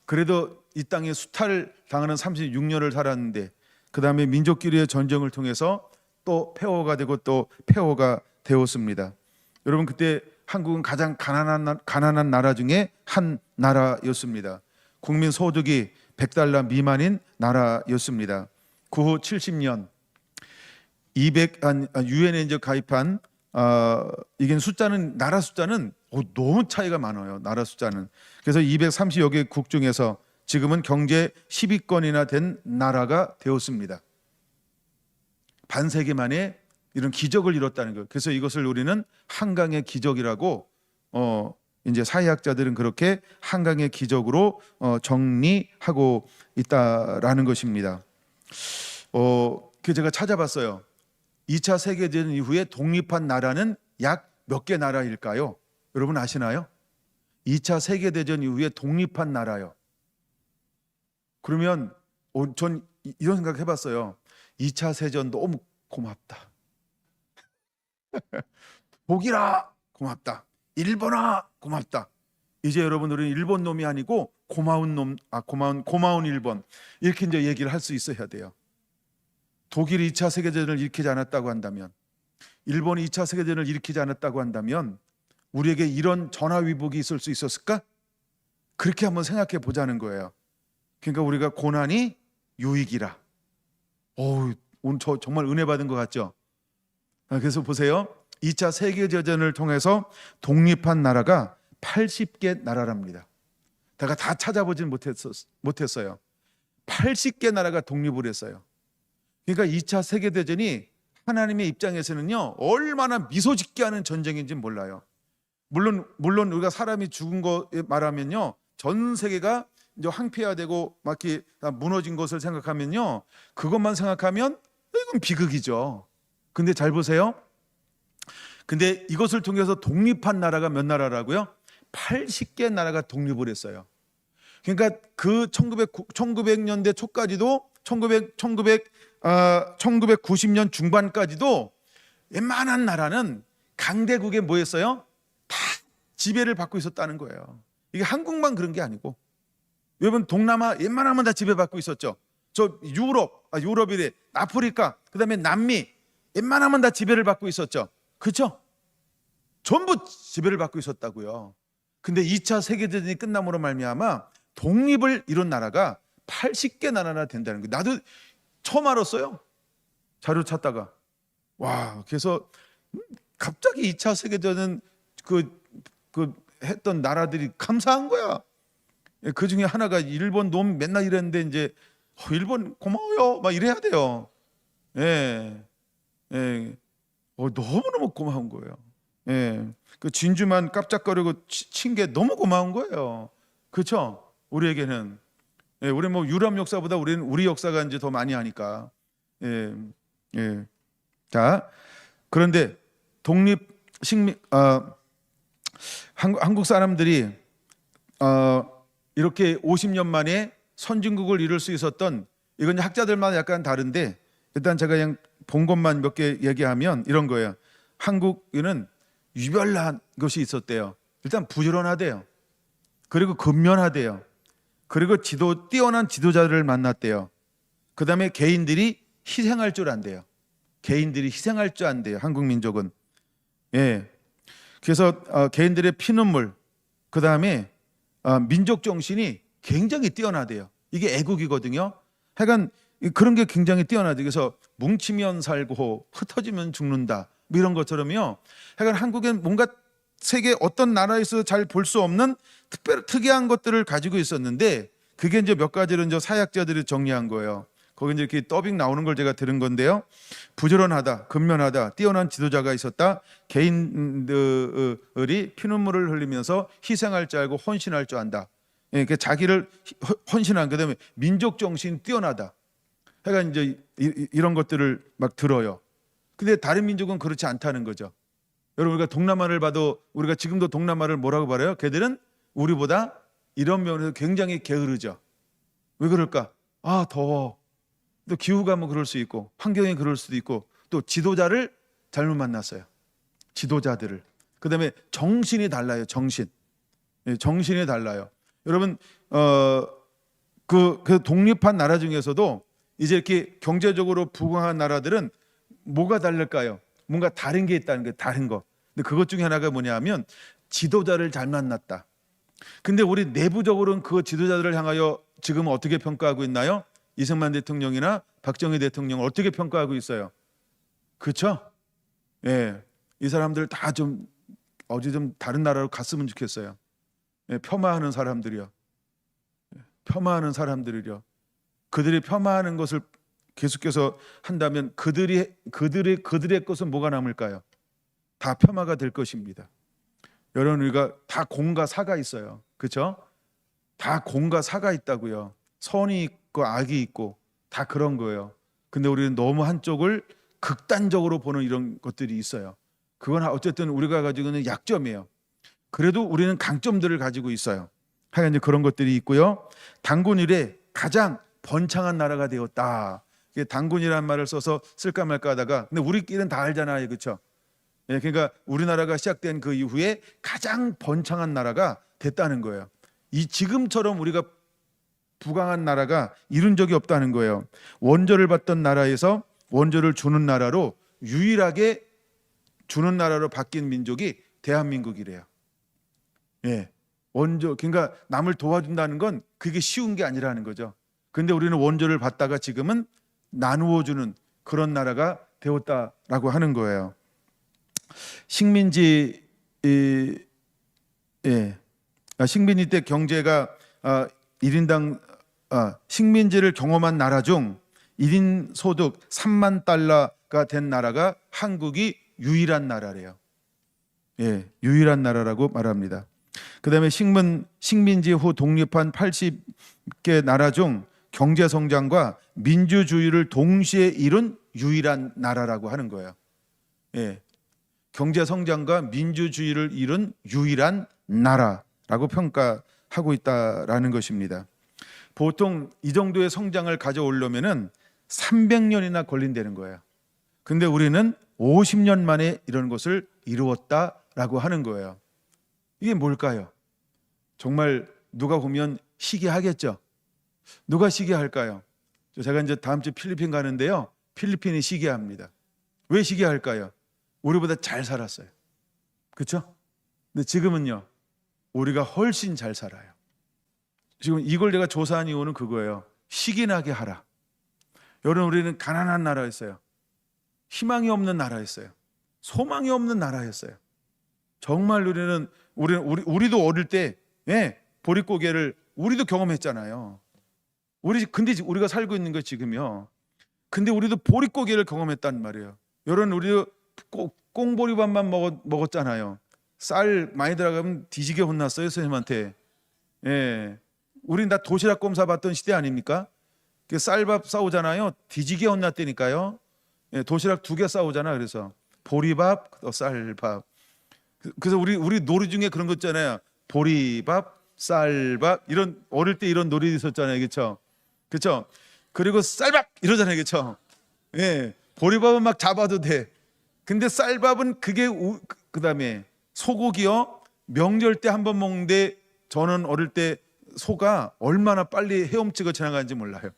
그래도 이 땅에 수탈 당하는 36년을 살았는데 그 다음에 민족끼리의 전쟁을 통해서 또 폐허가 되고 또 폐허가 되었습니다. 여러분 그때 한국은 가장 가난한 나라 중에 한 나라였습니다. 국민 소득이 $100 미만인 나라였습니다. 그 후 70년 유엔에 이제 가입한 이게 숫자는 나라 숫자는 너무 차이가 많아요. 나라 숫자는. 그래서 230여 개국 중에서 지금은 경제 10위권이나 된 나라가 되었습니다. 반세기 만에 이런 기적을 이뤘다는 거예요. 그래서 이것을 우리는 한강의 기적이라고 이제 사회학자들은 그렇게 한강의 기적으로 정리하고 있다라는 것입니다. 그 제가 찾아봤어요. 2차 세계대전 이후에 독립한 나라는 약 몇 개 나라일까요? 여러분 아시나요? 2차 세계대전 이후에 독립한 나라요. 그러면 전 이런 생각 해봤어요. 2차 세전 너무 고맙다. 독일아 고맙다. 일본아 고맙다. 이제 여러분들은 일본 놈이 아니고 고마운 놈, 고마운 일본 이렇게 이제 얘기를 할 수 있어야 돼요. 독일이 2차 세계대전을 일으키지 않았다고 한다면, 일본이 2차 세계대전을 일으키지 않았다고 한다면 우리에게 이런 전화위복이 있을 수 있었을까? 그렇게 한번 생각해 보자는 거예요. 그러니까 우리가 고난이 유익이라. 오늘 저 정말 은혜 받은 것 같죠? 그래서 보세요. 2차 세계대전을 통해서 독립한 나라가 80개 나라랍니다. 제가 다 찾아보진 못했어요. 80개 나라가 독립을 했어요. 그러니까 2차 세계대전이 하나님의 입장에서는요 얼마나 미소짓게 하는 전쟁인지 몰라요. 물론 우리가 사람이 죽은 거 말하면요 전 세계가 이제 황폐화되고 막 이렇게 무너진 것을 생각하면요 그것만 생각하면 이건 비극이죠. 근데 잘 보세요. 근데 이것을 통해서 독립한 나라가 몇 나라라고요? 80개 나라가 독립을 했어요. 그러니까 그 1900년대 초까지도 1990년 중반까지도 웬만한 나라는 강대국에 뭐였어요? 다 지배를 받고 있었다는 거예요. 이게 한국만 그런 게 아니고 여러분 동남아 웬만하면 다 지배받고 있었죠. 저 유럽이래, 아프리카, 그다음에 남미 웬만하면 다 지배를 받고 있었죠. 그렇죠? 전부 지배를 받고 있었다고요. 근데 2차 세계대전이 끝남으로 말미암아 독립을 이룬 나라가 80개 나라나 된다는 거예요. 나도 처음 알았어요. 자료 찾다가. 그래서 갑자기 2차 세계대전 그 했던 나라들이 감사한 거야. 그 중에 하나가 일본 놈 맨날 이랬는데 이제 일본 고마워요 막 이래야 돼요. 너무너무 고마운 거예요. 그 진주만 깜짝거리고 친 게 너무 고마운 거예요. 그렇죠? 우리에게는 우리 뭐 유럽 역사보다 우리 역사가 이제 더 많이 하니까. 자, 그런데 한국 사람들이 이렇게 50년 만에 선진국을 이룰 수 있었던, 이건 학자들마다 약간 다른데 일단 제가 그냥 본 것만 몇 개 얘기하면 이런 거예요. 한국에는 유별난 것이 있었대요. 일단 부지런하대요. 그리고 근면하대요. 그리고 뛰어난 지도자를 만났대요. 그 다음에 개인들이 희생할 줄 안대요. 개인들이 희생할 줄 안대요. 한국 민족은. 예. 그래서 개인들의 피눈물, 그 다음에 민족 정신이 굉장히 뛰어나대요. 이게 애국이거든요. 하여간 그런 게 굉장히 뛰어나대요. 그래서 뭉치면 살고 흩어지면 죽는다, 뭐 이런 것처럼요. 하여간 한국엔 뭔가 세계 어떤 나라에서 잘 볼 수 없는 특이한 것들을 가지고 있었는데, 그게 이제 몇 가지를 이제 사학자들이 정리한 거예요. 거기 이제 이렇게 더빙 나오는 걸 제가 들은 건데요. 부지런하다, 근면하다, 뛰어난 지도자가 있었다. 개인들이 피눈물을 흘리면서 희생할 줄 알고 헌신할 줄 안다. 예, 자기를 헌신한, 그다음에 민족 정신 뛰어나다. 그러니까 이제 이런 것들을 막 들어요. 근데 다른 민족은 그렇지 않다는 거죠. 여러분, 우리가 동남아를 봐도, 우리가 지금도 동남아를 뭐라고 말해요? 걔들은 우리보다 이런 면에서 굉장히 게으르죠. 왜 그럴까? 더워. 또 기후가 뭐 그럴 수 있고, 환경이 그럴 수도 있고, 또 지도자를 잘못 만났어요. 지도자들을. 그다음에 정신이 달라요. 정신. 예, 정신이 달라요. 여러분, 그 독립한 나라 중에서도 이제 이렇게 경제적으로 부강한 나라들은 뭐가 다를까요? 뭔가 다른 게 있다는 거예요. 다른 거. 근데 그것 중에 하나가 뭐냐면 지도자를 잘 만났다. 근데 우리 내부적으로는 그 지도자들을 향하여 지금 어떻게 평가하고 있나요? 이승만 대통령이나 박정희 대통령을 어떻게 평가하고 있어요? 그렇죠? 예, 이 사람들 다 좀 어디 좀 다른 나라로 갔으면 좋겠어요. 예, 폄하하는 사람들이요. 폄하하는 사람들이요. 그들이 폄하하는 것을 계속해서 한다면 그들의 것은 뭐가 남을까요? 다 폄하가 될 것입니다. 여러분, 우리가 다 공과 사가 있어요. 그렇죠? 다 공과 사가 있다고요. 선이 있고 악이 있고 다 그런 거예요. 근데 우리는 너무 한쪽을 극단적으로 보는 이런 것들이 있어요. 그건 어쨌든 우리가 가지고 있는 약점이에요. 그래도 우리는 강점들을 가지고 있어요. 하여간 이제 그런 것들이 있고요. 단군 이래 가장 번창한 나라가 되었다. 단군이라는 말을 써서 쓸까 말까 하다가, 근데 우리끼리는 다 알잖아요. 그렇죠? 예, 그러니까 우리나라가 시작된 그 이후에 가장 번창한 나라가 됐다는 거예요. 이 지금처럼 우리가 부강한 나라가 이룬 적이 없다는 거예요. 원조를 받던 나라에서 원조를 주는 나라로, 유일하게 주는 나라로 바뀐 민족이 대한민국이래요. 예, 원조, 그러니까 남을 도와준다는 건 그게 쉬운 게 아니라는 거죠. 근데 우리는 원조를 받다가 지금은 나누어 주는 그런 나라가 되었다라고 하는 거예요. 식민지 식민지 때 경제가 1인당 식민지를 경험한 나라 중 1인 소득 3만 달러가 된 나라가 한국이 유일한 나라래요. 예, 유일한 나라라고 말합니다. 그다음에 식민지 후 독립한 80개 나라 중 경제 성장과 민주주의를 동시에 이룬 유일한 나라라고 하는 거예요. 예, 경제 성장과 민주주의를 이룬 유일한 나라라고 평가하고 있다라는 것입니다. 보통 이 정도의 성장을 가져오려면은 300년이나 걸린다는 거예요. 근데 우리는 50년 만에 이런 것을 이루었다라고 하는 거예요. 이게 뭘까요? 정말 누가 보면 시기하겠죠. 누가 시기할까요? 제가 이제 다음 주 필리핀 가는데요. 필리핀이 시기합니다. 왜 시기할까요? 우리보다 잘 살았어요. 그렇죠? 근데 지금은요, 우리가 훨씬 잘 살아요. 지금 이걸 내가 조사한 이유는 그거예요. 시기나게 하라. 여러분, 우리는 가난한 나라였어요. 희망이 없는 나라였어요. 소망이 없는 나라였어요. 정말 우리도 어릴 때 보릿고개를 우리도 경험했잖아요. 근데 우리가 살고 있는 거 지금요. 근데 우리도 보릿고개를 경험했단 말이에요. 여러분, 우리도 꽁보리밥만 먹었잖아요. 쌀 많이 들어가면 뒤지게 혼났어요, 선생님한테. 예, 우린 다 도시락 꼼사 받던 시대 아닙니까? 쌀밥 싸우잖아요. 뒤지게 혼났다니까요. 예, 도시락 2개 싸우잖아. 그래서 보리밥, 쌀밥. 그래서 우리 놀이 중에 그런 거 있잖아요. 보리밥, 쌀밥, 이런 어릴 때 이런 놀이 있었잖아요. 그렇죠? 그렇죠? 그리고 쌀밥 이러잖아요. 그렇죠? 예, 보리밥은 막 잡아도 돼. 근데 쌀밥은 그게 그다음에 소고기요. 명절 때 한 번 먹는데 저는 어릴 때 소가 얼마나 빨리 헤엄치고 지나가는지 몰라요.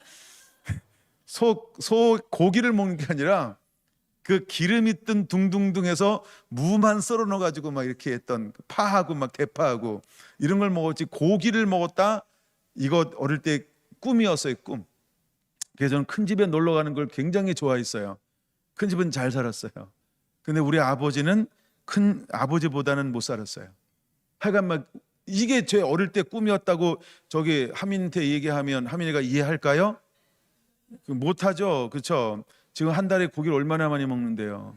소 고기를 먹는 게 아니라 그 기름 있던 둥둥둥해서 무만 썰어 넣어 가지고 막 이렇게 했던 파하고 막 대파하고 이런 걸 먹었지, 고기를 먹었다, 이거 어릴 때 꿈이었어요, 꿈. 그래서 저는 큰 집에 놀러 가는 걸 굉장히 좋아했어요. 큰 집은 잘 살았어요. 근데 우리 아버지는 큰 아버지보다는 못 살았어요. 하여간 막 이게 제 어릴 때 꿈이었다고 저기 하민한테 얘기하면 하민이가 이해할까요? 못하죠. 그렇죠? 지금 한 달에 고기를 얼마나 많이 먹는데요.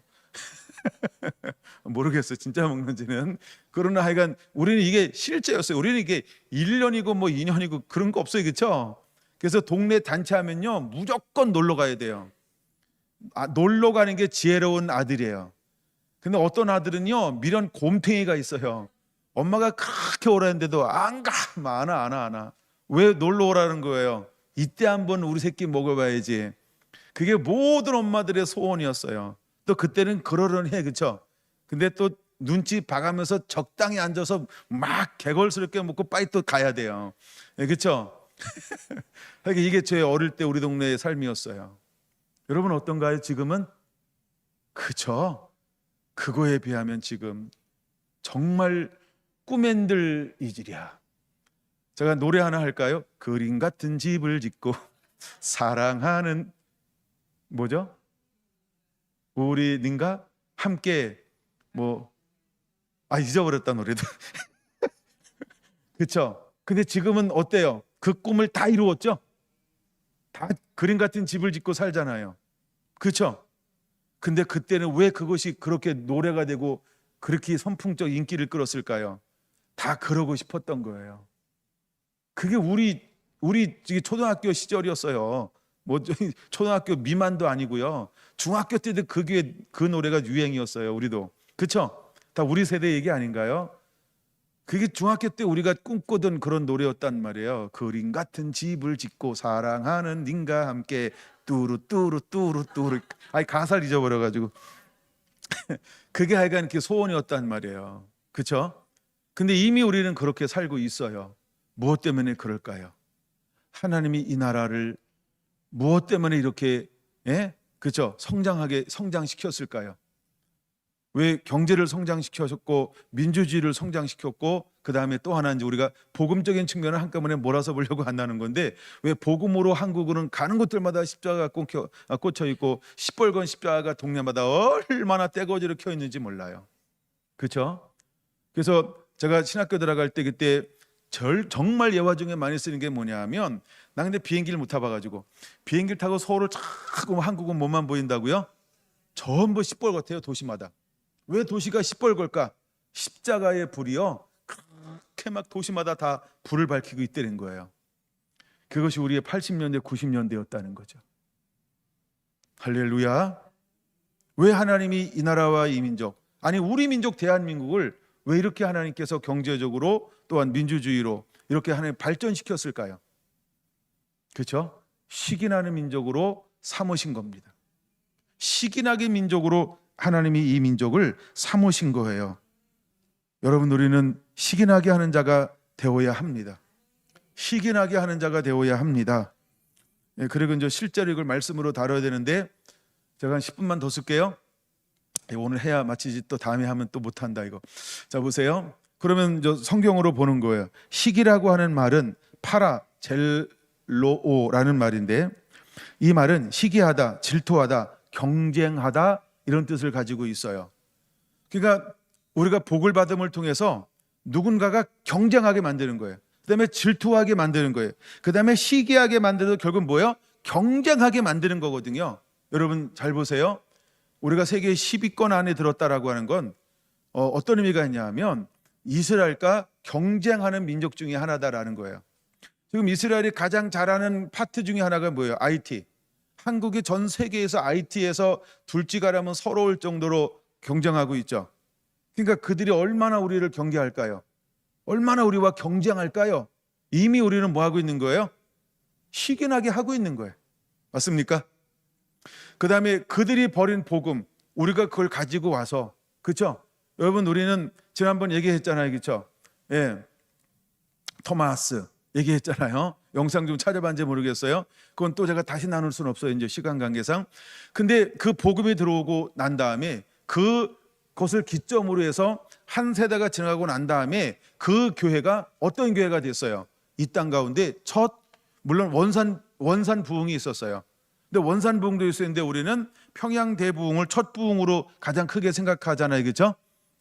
모르겠어요, 진짜 먹는지는. 그러나 하여간 우리는 이게 실제였어요. 우리는 이게 1년이고 뭐 2년이고 그런 거 없어요, 그렇죠? 그래서 동네 단체 하면요 무조건 놀러 가야 돼요. 놀러 가는 게 지혜로운 아들이에요. 근데 어떤 아들은요 미련 곰탱이가 있어요. 엄마가 그렇게 오라는데도 안 가. 안 와. 왜 놀러 오라는 거예요? 이때 한번 우리 새끼 먹어봐야지. 그게 모든 엄마들의 소원이었어요. 또 그때는 그러려니 해, 그렇죠? 근데 또 눈치 봐가면서 적당히 앉아서 막 개걸스럽게 먹고 빨리 또 가야 돼요. 그렇죠? 그러니까 이게 제 어릴 때 우리 동네의 삶이었어요. 여러분 어떤가요? 지금은? 그렇죠? 그거에 비하면 지금 정말 꿈엔들 이질이야. 제가 노래 하나 할까요? 그림 같은 집을 짓고 사랑하는 뭐죠? 우리 님과 함께 잊어버렸다 노래도. 그렇죠? 근데 지금은 어때요? 그 꿈을 다 이루었죠? 다 그림 같은 집을 짓고 살잖아요. 그렇죠? 근데 그때는 왜 그것이 그렇게 노래가 되고 그렇게 선풍적 인기를 끌었을까요? 다 그러고 싶었던 거예요. 그게 우리 초등학교 시절이었어요. 초등학교 미만도 아니고요. 중학교 때도 그 노래가 유행이었어요. 우리도. 그렇죠? 다 우리 세대 얘기 아닌가요? 그게 중학교 때 우리가 꿈꾸던 그런 노래였단 말이에요. 그림 같은 집을 짓고 사랑하는 님과 함께 뚜루뚜루뚜루뚜루. 가사를 잊어버려가지고. 그게 하여간 이렇게 소원이었단 말이에요. 그렇죠? 근데 이미 우리는 그렇게 살고 있어요. 무엇 때문에 그럴까요? 하나님이 이 나라를 무엇 때문에 이렇게 그렇죠? 성장시켰을까요? 왜 경제를 성장시켰고 민주주의를 성장시켰고 그 다음에 또 하나 이제 우리가 복음적인 측면을 한꺼번에 몰아서 보려고 한다는 건데 왜 복음으로 한국은 가는 곳들마다 십자가가 꽂혀 있고 시뻘건 십자가가 동네마다 얼마나 떼거지로 켜 있는지 몰라요. 그렇죠? 그래서 제가 신학교 들어갈 때 그때 정말 예화 중에 많이 쓰는 게 뭐냐면 나 근데 비행기를 못 타봐가지고 비행기를 타고 서울을 자꾸 한국은 뭐만 보인다고요? 전부 시뻘겋대요 도시마다. 왜 도시가 시뻘걸까? 십자가의 불이요 그렇게 막 도시마다 다 불을 밝히고 있다는 거예요. 그것이 우리의 80년대 90년대였다는 거죠. 할렐루야. 왜 하나님이 이 나라와 이 민족, 아니 우리 민족 대한민국을 왜 이렇게 하나님께서 경제적으로 또한 민주주의로 이렇게 하나님 발전시켰을까요? 그렇죠? 시기나는 민족으로 삼으신 겁니다. 시기나게 민족으로 하나님이 이 민족을 삼으신 거예요. 여러분 우리는 시기나게 하는 자가 되어야 합니다. 시기나게 하는 자가 되어야 합니다. 그리고 이제 실제로 이걸 말씀으로 다뤄야 되는데 제가 한 10분만 더 쓸게요. 오늘 해야 마치지 또 다음에 하면 또 못한다 이거. 자 보세요. 그러면 저 성경으로 보는 거예요. 시기라고 하는 말은 파라젤로오라는 말인데 이 말은 시기하다, 질투하다, 경쟁하다 이런 뜻을 가지고 있어요. 그러니까 우리가 복을 받음을 통해서 누군가가 경쟁하게 만드는 거예요. 그다음에 질투하게 만드는 거예요. 그다음에 시기하게 만들어도 결국 뭐예요? 경쟁하게 만드는 거거든요. 여러분 잘 보세요. 우리가 세계 10위권 안에 들었다라고 하는 건 어떤 의미가 있냐면 이스라엘과 경쟁하는 민족 중에 하나다라는 거예요. 지금 이스라엘이 가장 잘하는 파트 중에 하나가 뭐예요? IT. 한국이 전 세계에서 IT에서 둘째가라면 서러울 정도로 경쟁하고 있죠. 그러니까 그들이 얼마나 우리를 경계할까요? 얼마나 우리와 경쟁할까요? 이미 우리는 뭐 하고 있는 거예요? 시기나게 하고 있는 거예요. 맞습니까? 그 다음에 그들이 버린 복음, 우리가 그걸 가지고 와서, 그렇죠? 여러분 우리는 지난번 얘기했잖아요, 그렇죠? 예, 토마스 얘기했잖아요. 영상 좀 찾아봤는지 모르겠어요. 그건 또 제가 다시 나눌 수는 없어요, 이제 시간 관계상. 근데 그 복음이 들어오고 난 다음에 그것을 기점으로 해서 한 세대가 지나가고 난 다음에 그 교회가 어떤 교회가 됐어요? 이 땅 가운데 물론 원산 부흥이 있었어요. 근데 원산 부흥도 있었는데 우리는 평양 대부흥을 첫 부흥으로 가장 크게 생각하잖아요, 그렇죠?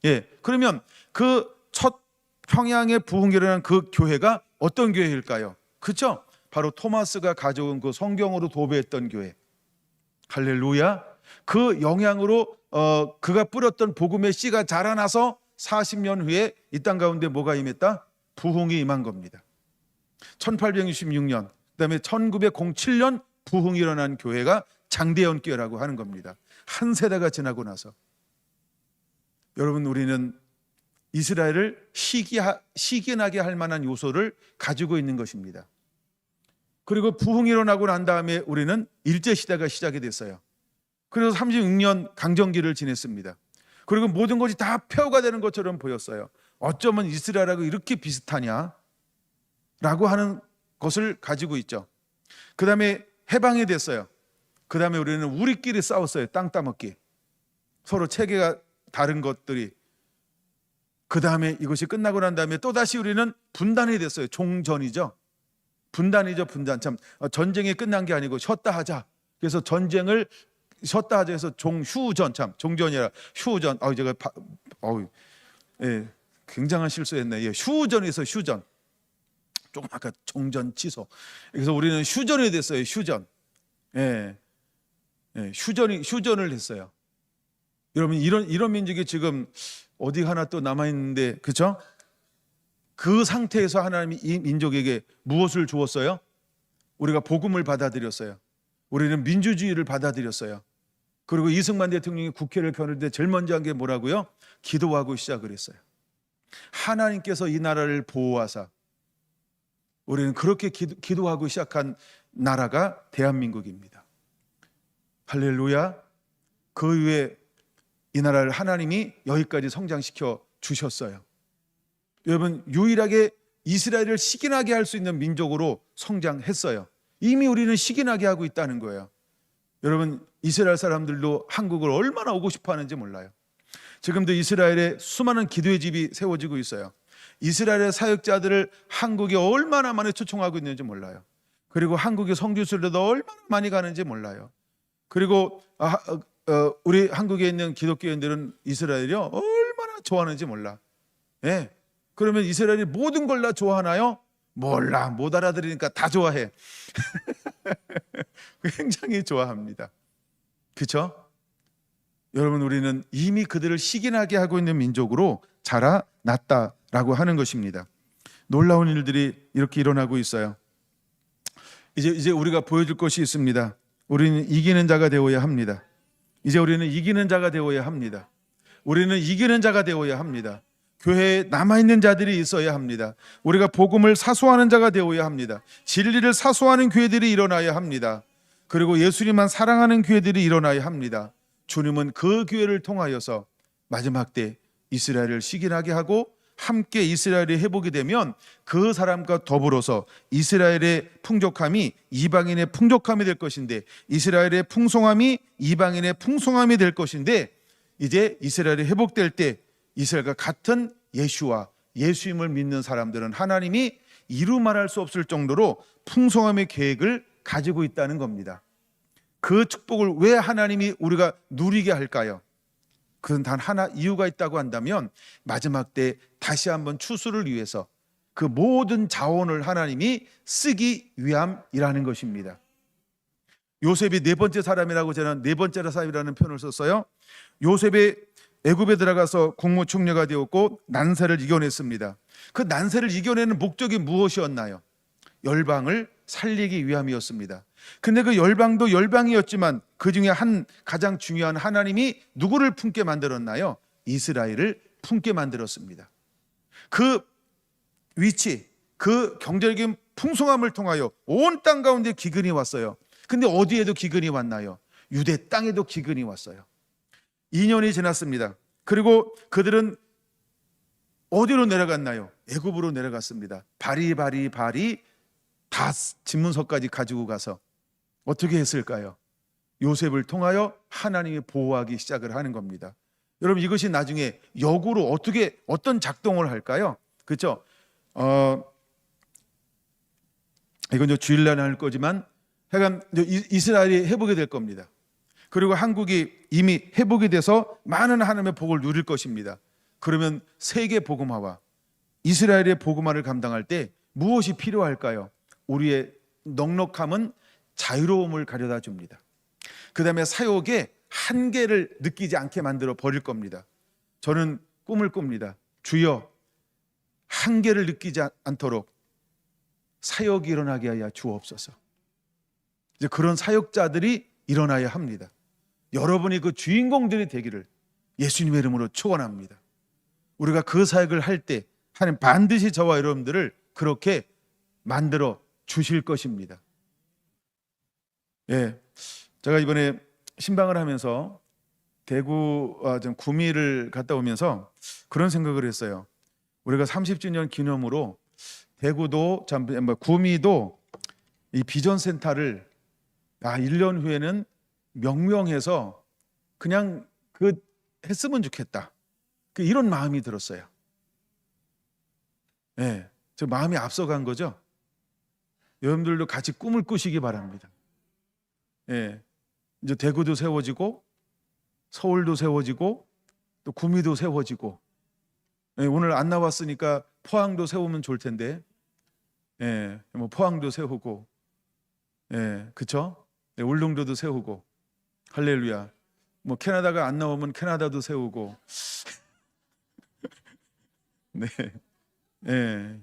예, 그러면 그 첫 평양의 부흥이 일어난 그 교회가 어떤 교회일까요? 그렇죠? 바로 토마스가 가져온 그 성경으로 도배했던 교회. 할렐루야. 그 영향으로 그가 뿌렸던 복음의 씨가 자라나서 40년 후에 이 땅 가운데 뭐가 임했다? 부흥이 임한 겁니다. 1866년 그다음에 1907년 부흥이 일어난 교회가 장대현 교회라고 하는 겁니다. 한 세대가 지나고 나서. 여러분, 우리는 이스라엘을 시기나게 할 만한 요소를 가지고 있는 것입니다. 그리고 부흥이 일어나고 난 다음에 우리는 일제시대가 시작이 됐어요. 그래서 36년 강점기를 지냈습니다. 그리고 모든 것이 다 폐허가 되는 것처럼 보였어요. 어쩌면 이스라엘하고 이렇게 비슷하냐? 라고 하는 것을 가지고 있죠. 그 다음에 해방이 됐어요. 그 다음에 우리는 우리끼리 싸웠어요. 땅 따먹기. 서로 체계가 다른 것들이. 그 다음에 이것이 끝나고 난 다음에 또다시 우리는 분단이 됐어요. 종전이죠. 분단이죠. 분단. 참, 전쟁이 끝난 게 아니고 쉬었다 하자. 그래서 전쟁을 쉬었다 하자 해서 휴전, 참 종전이라 휴전. 제가 예, 굉장한 실수했네. 예, 휴전에서 휴전. 조금 아까 종전 취소. 그래서 우리는 휴전이 됐어요. 휴전. 예, 휴전을 했어요. 여러분, 이런 민족이 지금 어디 하나 또 남아 있는데, 그렇죠? 그 상태에서 하나님이 이 민족에게 무엇을 주었어요? 우리가 복음을 받아들였어요. 우리는 민주주의를 받아들였어요. 그리고 이승만 대통령이 국회를 겨눌 때 제일 먼저 한 게 뭐라고요? 기도하고 시작을 했어요. 하나님께서 이 나라를 보호하사, 우리는 그렇게 기도하고 시작한 나라가 대한민국입니다. 할렐루야. 그 이후에 이 나라를 하나님이 여기까지 성장시켜 주셨어요. 여러분, 유일하게 이스라엘을 식인하게 할 수 있는 민족으로 성장했어요. 이미 우리는 식인하게 하고 있다는 거예요. 여러분, 이스라엘 사람들도 한국을 얼마나 오고 싶어 하는지 몰라요. 지금도 이스라엘에 수많은 기도의 집이 세워지고 있어요. 이스라엘의 사역자들을 한국에 얼마나 많이 초청하고 있는지 몰라요. 그리고 한국의 선교수들도 얼마나 많이 가는지 몰라요. 그리고 우리 한국에 있는 기독교인들은 이스라엘이요 얼마나 좋아하는지 몰라. 예. 그러면 이스라엘이 모든 걸 다 좋아하나요? 몰라. 못 알아들으니까 다 좋아해. 굉장히 좋아합니다. 그렇죠? 여러분, 우리는 이미 그들을 식인하게 하고 있는 민족으로 자라났다라고 하는 것입니다. 놀라운 일들이 이렇게 일어나고 있어요. 이제 우리가 보여줄 것이 있습니다. 우리는 이기는 자가 되어야 합니다. 이제 우리는 이기는 자가 되어야 합니다. 우리는 이기는 자가 되어야 합니다. 교회에 남아있는 자들이 있어야 합니다. 우리가 복음을 사수하는 자가 되어야 합니다. 진리를 사수하는 교회들이 일어나야 합니다. 그리고 예수님만 사랑하는 교회들이 일어나야 합니다. 주님은 그 교회를 통하여서 마지막 때 이스라엘을 식인하게 하고 함께 이스라엘이 회복이 되면 그 사람과 더불어서 이스라엘의 풍족함이 이방인의 풍족함이 될 것인데, 이스라엘의 풍성함이 이방인의 풍성함이 될 것인데, 이제 이스라엘이 회복될 때 이스라엘과 같은 예수와 예수님을 믿는 사람들은 하나님이 이루 말할 수 없을 정도로 풍성함의 계획을 가지고 있다는 겁니다. 그 축복을 왜 하나님이 우리가 누리게 할까요? 그건 단 하나 이유가 있다고 한다면, 마지막 때 다시 한번 추수를 위해서 그 모든 자원을 하나님이 쓰기 위함이라는 것입니다. 요셉이 네 번째 사람이라고 저는 네 번째 사람이라는 표현을 썼어요. 요셉이 애굽에 들어가서 국무총리가 되었고 난세를 이겨냈습니다. 그 난세를 이겨내는 목적이 무엇이었나요? 열방을 살리기 위함이었습니다. 근데 그 열방도 열방이었지만 그 중에 한 가장 중요한, 하나님이 누구를 품게 만들었나요? 이스라엘을 품게 만들었습니다. 그 위치, 그 경제적인 풍성함을 통하여 온 땅 가운데 기근이 왔어요. 근데 어디에도 기근이 왔나요? 유대 땅에도 기근이 왔어요. 2년이 지났습니다. 그리고 그들은 어디로 내려갔나요? 애굽으로 내려갔습니다. 바리 다 집문서까지 가지고 가서 어떻게 했을까요? 요셉을 통하여 하나님이 보호하기 시작을 하는 겁니다. 여러분, 이것이 나중에 역으로 어떤 작동을 할까요? 그렇죠? 이건 이제 주일날 할 거지만 하여간 이스라엘이 회복이 될 겁니다. 그리고 한국이 이미 회복이 돼서 많은 하나님의 복을 누릴 것입니다. 그러면 세계 복음화와 이스라엘의 복음화를 감당할 때 무엇이 필요할까요? 우리의 넉넉함은 자유로움을 가져다 줍니다. 그 다음에 사역의 한계를 느끼지 않게 만들어 버릴 겁니다. 저는 꿈을 꿉니다. 주여, 한계를 느끼지 않도록 사역이 일어나게 하여 주옵소서. 이제 그런 사역자들이 일어나야 합니다. 여러분이 그 주인공들이 되기를 예수님의 이름으로 축원합니다. 우리가 그 사역을 할 때 하나님 반드시 저와 여러분들을 그렇게 만들어 주실 것입니다. 예, 제가 이번에 신방을 하면서 대구 구미를 갔다 오면서 그런 생각을 했어요. 우리가 30주년 기념으로 대구도 구미도 이 비전센터를 1년 후에는 명명해서 그냥 했으면 좋겠다. 이런 마음이 들었어요. 예, 저 마음이 앞서간 거죠. 여러분들도 같이 꿈을 꾸시기 바랍니다. 예, 이제 대구도 세워지고 서울도 세워지고 또 구미도 세워지고, 예, 오늘 안 나왔으니까 포항도 세우면 좋을 텐데, 예, 뭐 포항도 세우고, 예, 그쵸? 예, 울릉도도 세우고, 할렐루야. 뭐 캐나다가 안 나오면 캐나다도 세우고, 네, 예.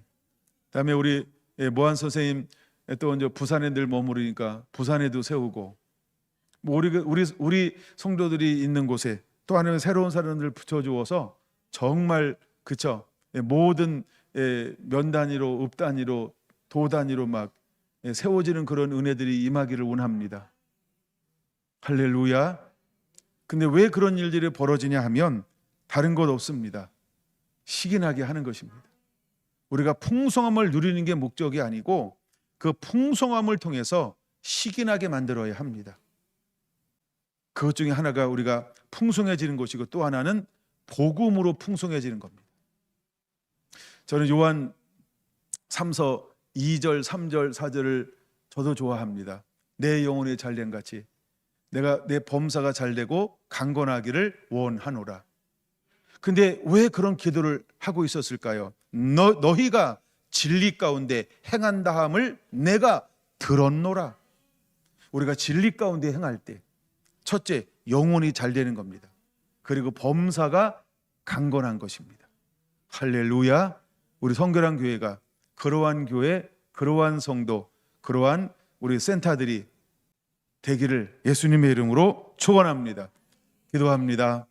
다음에 우리 모한 선생님 또 이제 부산에 늘 머무르니까 부산에도 세우고, 뭐 우리 성도들이 있는 곳에 또 하나는 새로운 사람들을 붙여주어서 정말 그쵸? 모든 면 단위로 읍 단위로 도 단위로 막 세워지는 그런 은혜들이 임하기를 원합니다. 할렐루야. 근데 왜 그런 일들이 벌어지냐 하면 다른 것 없습니다. 시기나게 하는 것입니다. 우리가 풍성함을 누리는 게 목적이 아니고 그 풍성함을 통해서 시기나게 만들어야 합니다. 그것 중에 하나가 우리가 풍성해지는 것이고 또 하나는 복음으로 풍성해지는 겁니다. 저는 요한 3서 2절, 3절, 4절을 저도 좋아합니다. 내 영혼이 잘된 같이 내가 내 범사가 잘되고 강건하기를 원하노라. 근데 왜 그런 기도를 하고 있었을까요? 너희가 진리 가운데 행한다함을 내가 들었노라. 우리가 진리 가운데 행할 때 첫째, 영혼이 잘 되는 겁니다. 그리고 범사가 강건한 것입니다. 할렐루야. 우리 성결한 교회가 그러한 교회, 그러한 성도, 그러한 우리 센터들이 되기를 예수님의 이름으로 축원합니다. 기도합니다.